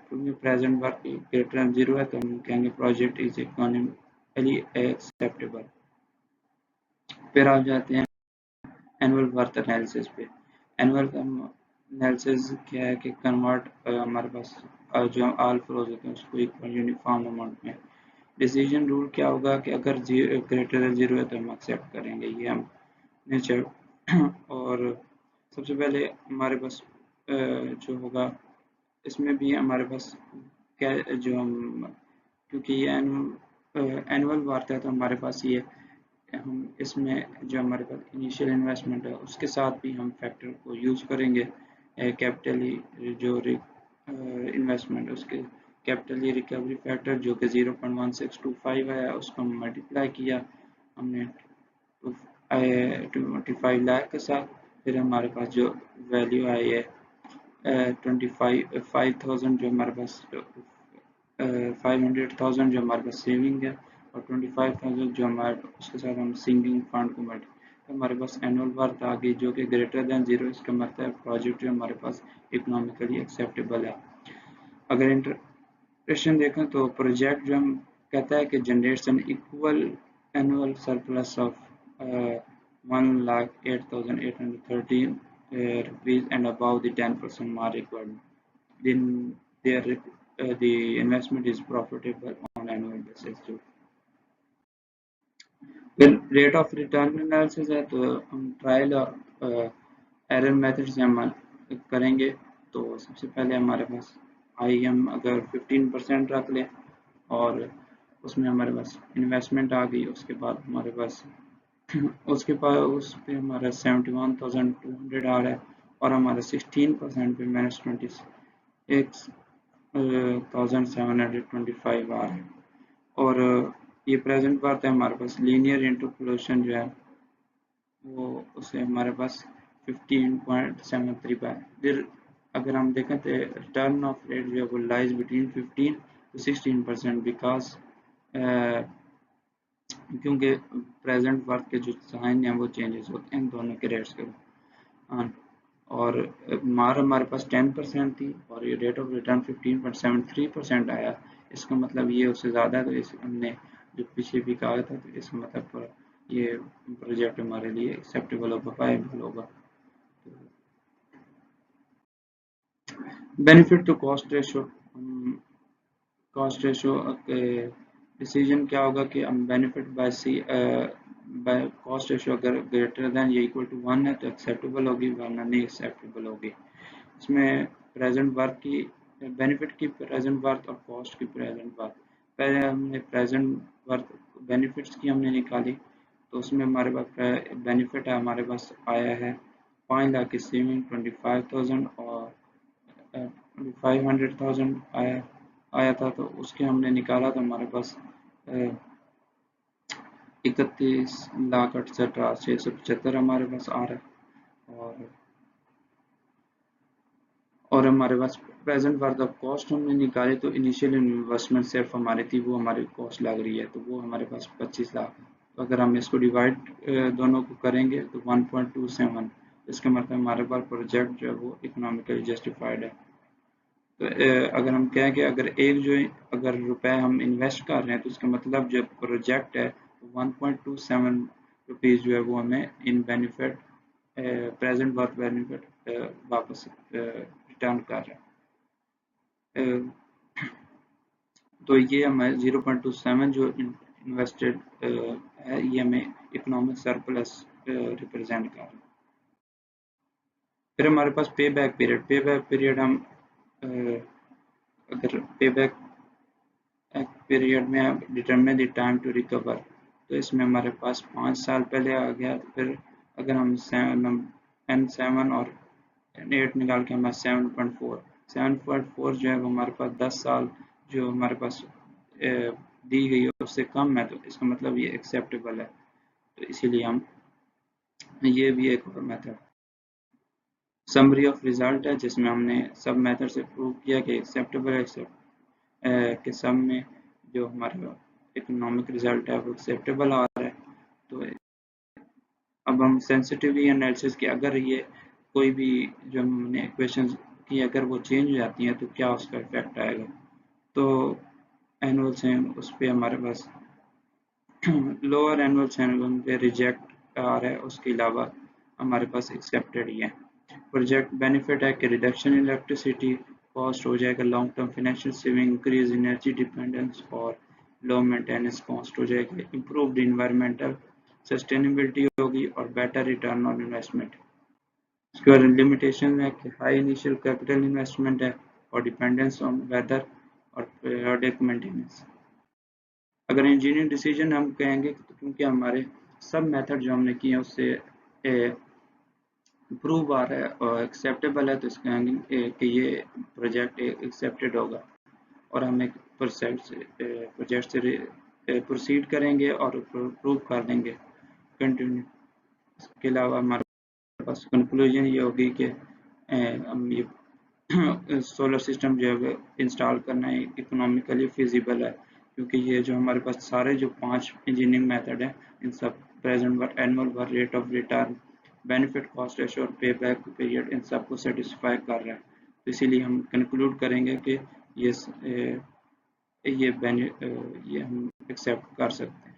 क्योंकि प्रेजेंट वर्थ ग्रेटर देन 0 है तो हम कहेंगे प्रोजेक्ट इज इकोनॉमिकली एक्सेप्टेबल। फिर आ जाते हैं एनुअल वर्थ एनालिसिस पे। एनुअल एनालिसिस क्या है कि कन्वर्ट हमारे पास जो ऑल फ्लोज होते हैं उसको इक्वल यूनिफॉर्म अमाउंट में। डिसीजन रूल क्या होगा कि अगर ग्रेटर देन 0 है तो हम एक्सेप्ट करेंगे, ये हम नेचर। और सबसे पहले हमारे पास जो होगा इसमें भी हमारे पास क्या जो हम क्योंकि ये एनुअल वर्थ है तो हमारे पास ये हम इसमें जो हमारे पास इनिशियल इन्वेस्टमेंट है उसके साथ भी हम फैक्टर को यूज़ करेंगे कैपिटली जो इन्वेस्टमेंट, उसके कैपिटल रिकवरी फैक्टर जो कि 0.1625 है, उसको मल्टीप्लाई किया हमने 25 लाख के साथ, फिर हमारे पास जो वैल्यू आई है 5,000 जो हमारे पास 500,000 जो हमारे पास सेविंग है, और 25,000 जो हमारे उसके साथ हम सिंगिंग फंड को मल्टी, तो हमारे पास एनुअल वर्थ आ गई जो कि ग्रेटर देन जीरो। इसका मतलब है प्रोजेक्ट जो हमारे पास इकोनॉमिकली एक्सेप्टेबल है। अगर इंटरप्रिटेशन देखें तो प्रोजेक्ट जो हम कहता है कि generates an equal annual surplus of 1,08,813 rupees and above the 10% mark requirement, then the investment is profitable on annual basis too. फिर रेट ऑफ रिटर्न एनालिसिस है, तो हम ट्रायल और एरर मेथड से हम करेंगे। तो सबसे पहले हमारे पास हम अगर 15% रख लें और उसमें हमारे पास इन्वेस्टमेंट आ गई, उसके बाद हमारे पास उस पर हमारा 71,200 आ रहा है, और हमारा 16% पे माइनस 26,725 आ रहा है। और ये प्रेजेंट बात है हमारे पास लीनियर इंटरपोलेशन जो है वो उसे हमारे पास 15.73 पे है। फिर अगर हम देखें तो रिटर्न ऑफ रेट जो है वो लाइज बिटवीन 15 to 16% बिकॉज क्योंकि प्रेजेंट वर्क के जो साइन हैं वो चेंजेस होते हैं इन दोनों के रेट्स के। और मार हमारे पास 10% थी और ये रेट ऑफ रिटर्न 15.73% आया। इसका मतलब ये उससे ज़्यादा है, तो इस हमने जो पीछे भी कहा था, तो इसका मतलब ये प्रोजेक्ट हमारे लिए एक्सेप्टेबल होगा, वायबल होगा। Benefit to cost ratio, cost ratio decision क्या होगा कि हम बेनिफिट बाय कॉस्ट रेशो अगर ग्रेटर देन या इक्वल टू 1 है तो एक्सेप्टेबल होगी, वरना नहीं एक्सेप्टेबल होगी। इसमें प्रेजेंट वर्क की बेनिफिट की प्रेजेंट वर्थ और कॉस्ट की प्रेजेंट वर्थ, पहले हमने प्रेजेंट वर्थ बेनिफिट्स की हमने निकाली, तो उसमें हमारे पास बेनिफिट है हमारे पास आया है 5 लाख की सेविंग 25,000 और 500,000 आया था, तो उसके हमने निकाला तो हमारे पास 31,68,675 हमारे पास आ रहा है। और हमारे पास प्रेजेंट वर्थ ऑफ कॉस्ट हमने निकाली, तो इनिशियल इन्वेस्टमेंट सिर्फ हमारी थी, वो हमारी कॉस्ट लग रही है, तो वो हमारे पास 25 लाख है। तो अगर हम इसको डिवाइड दोनों को करेंगे तो 1.27, इसका मतलब हमारे पास प्रोजेक्ट जो है वो इकोनॉमिकली जस्टिफाइड है। तो अगर हम कहें कि अगर रुपए हम इन्वेस्ट कर रहे हैं, तो इसका मतलब जो प्रोजेक्ट है 1.27 रुपीज़ जो है वो हमें in benefit present worth benefit वापस रिटर्न कर रहा है। तो ये हमें 0.27 जो इन्वेस्टेड है ये हमें इकोनॉमिक सरप्लस रिप्रेजेंट कर रहा है। फिर हमारे पास पे बैक पीरियड हम अगर पे बैक पीरियड में हम determine the time to recover, तो इसमें हमारे पास 5 साल पहले आ गया। तो फिर अगर हम N7 और N8 निकाल के हमारे 7.4 जो है वो हमारे पास 10 साल जो हमारे पास दी गई है उससे कम है, तो इसका मतलब ये एक्सेप्टेबल है। तो इसीलिए हम ये भी एक और मेथड समरी ऑफ रिजल्ट है, जिसमें हमने सब मेथड से प्रूव किया कि एक्सेप्टेबल के सब में जो हमारा इकोनॉमिक रिजल्ट है वो एक्सेप्टेबल आ रहा है। तो अब हम सेंसिटिविटी एनालिसिस की, अगर ये कोई भी जो हमने इक्वेशन की अगर वो चेंज हो जाती हैं तो क्या उसका इफेक्ट आएगा। तो एनुअल से उस पर हमारे पास लोअर एनुअल सैलरी पे रिजेक्ट आ रहा है, उसके अलावा हमारे पास एक्सेप्टेड ही है। प्रोजेक्ट बेनिफिट है कि रिडक्शन इन इलेक्ट्रिसिटी कॉस्ट हो जाएगा, long term financial saving, increase energy dependence और लो मेंटेनेंस कॉस्ट हो जाएगी, इम्प्रूव्ड इन्वायरमेंटल सस्टेनेबिलिटी होगी और बेटर रिटर्न ऑन इन्वेस्टमेंट। इसके बाद लिमिटेशन है कि हाई इनिशियल कैपिटल इन्वेस्टमेंट है और डिपेंडेंस ऑन वेदर और पीरियोडिक मेंटेनेंस। अगर इंजीनियरिंग डिसीजन हम कहेंगे तो क्योंकि हमारे सब मेथड जो हमने किए हैं उससे अप्रूव आ रहा है और एक्सेप्टेबल है तो इसका कि ये प्रोजेक्ट एक्सेप्टेड होगा और हम एक प्रोजेक्ट से प्रोसीड करेंगे और अप्रूव कर देंगे कंटिन्यू। इसके अलावा हमारे पास कंक्लूजन ये होगी कि हम ये सोलर सिस्टम जो है इंस्टॉल करना इकोनॉमिकली फिजिबल है, क्योंकि ये जो हमारे पास सारे जो 5 इंजीनियरिंग मेथड हैं इन सब present work, annual work, rate of return, benefit cost ratio और पे बैक पीरियड इन सब को सेटिस्फाई कर रहा है। तो इसीलिए हम कंक्लूड करेंगे कि ये ये हम एक्सेप्ट कर सकते हैं।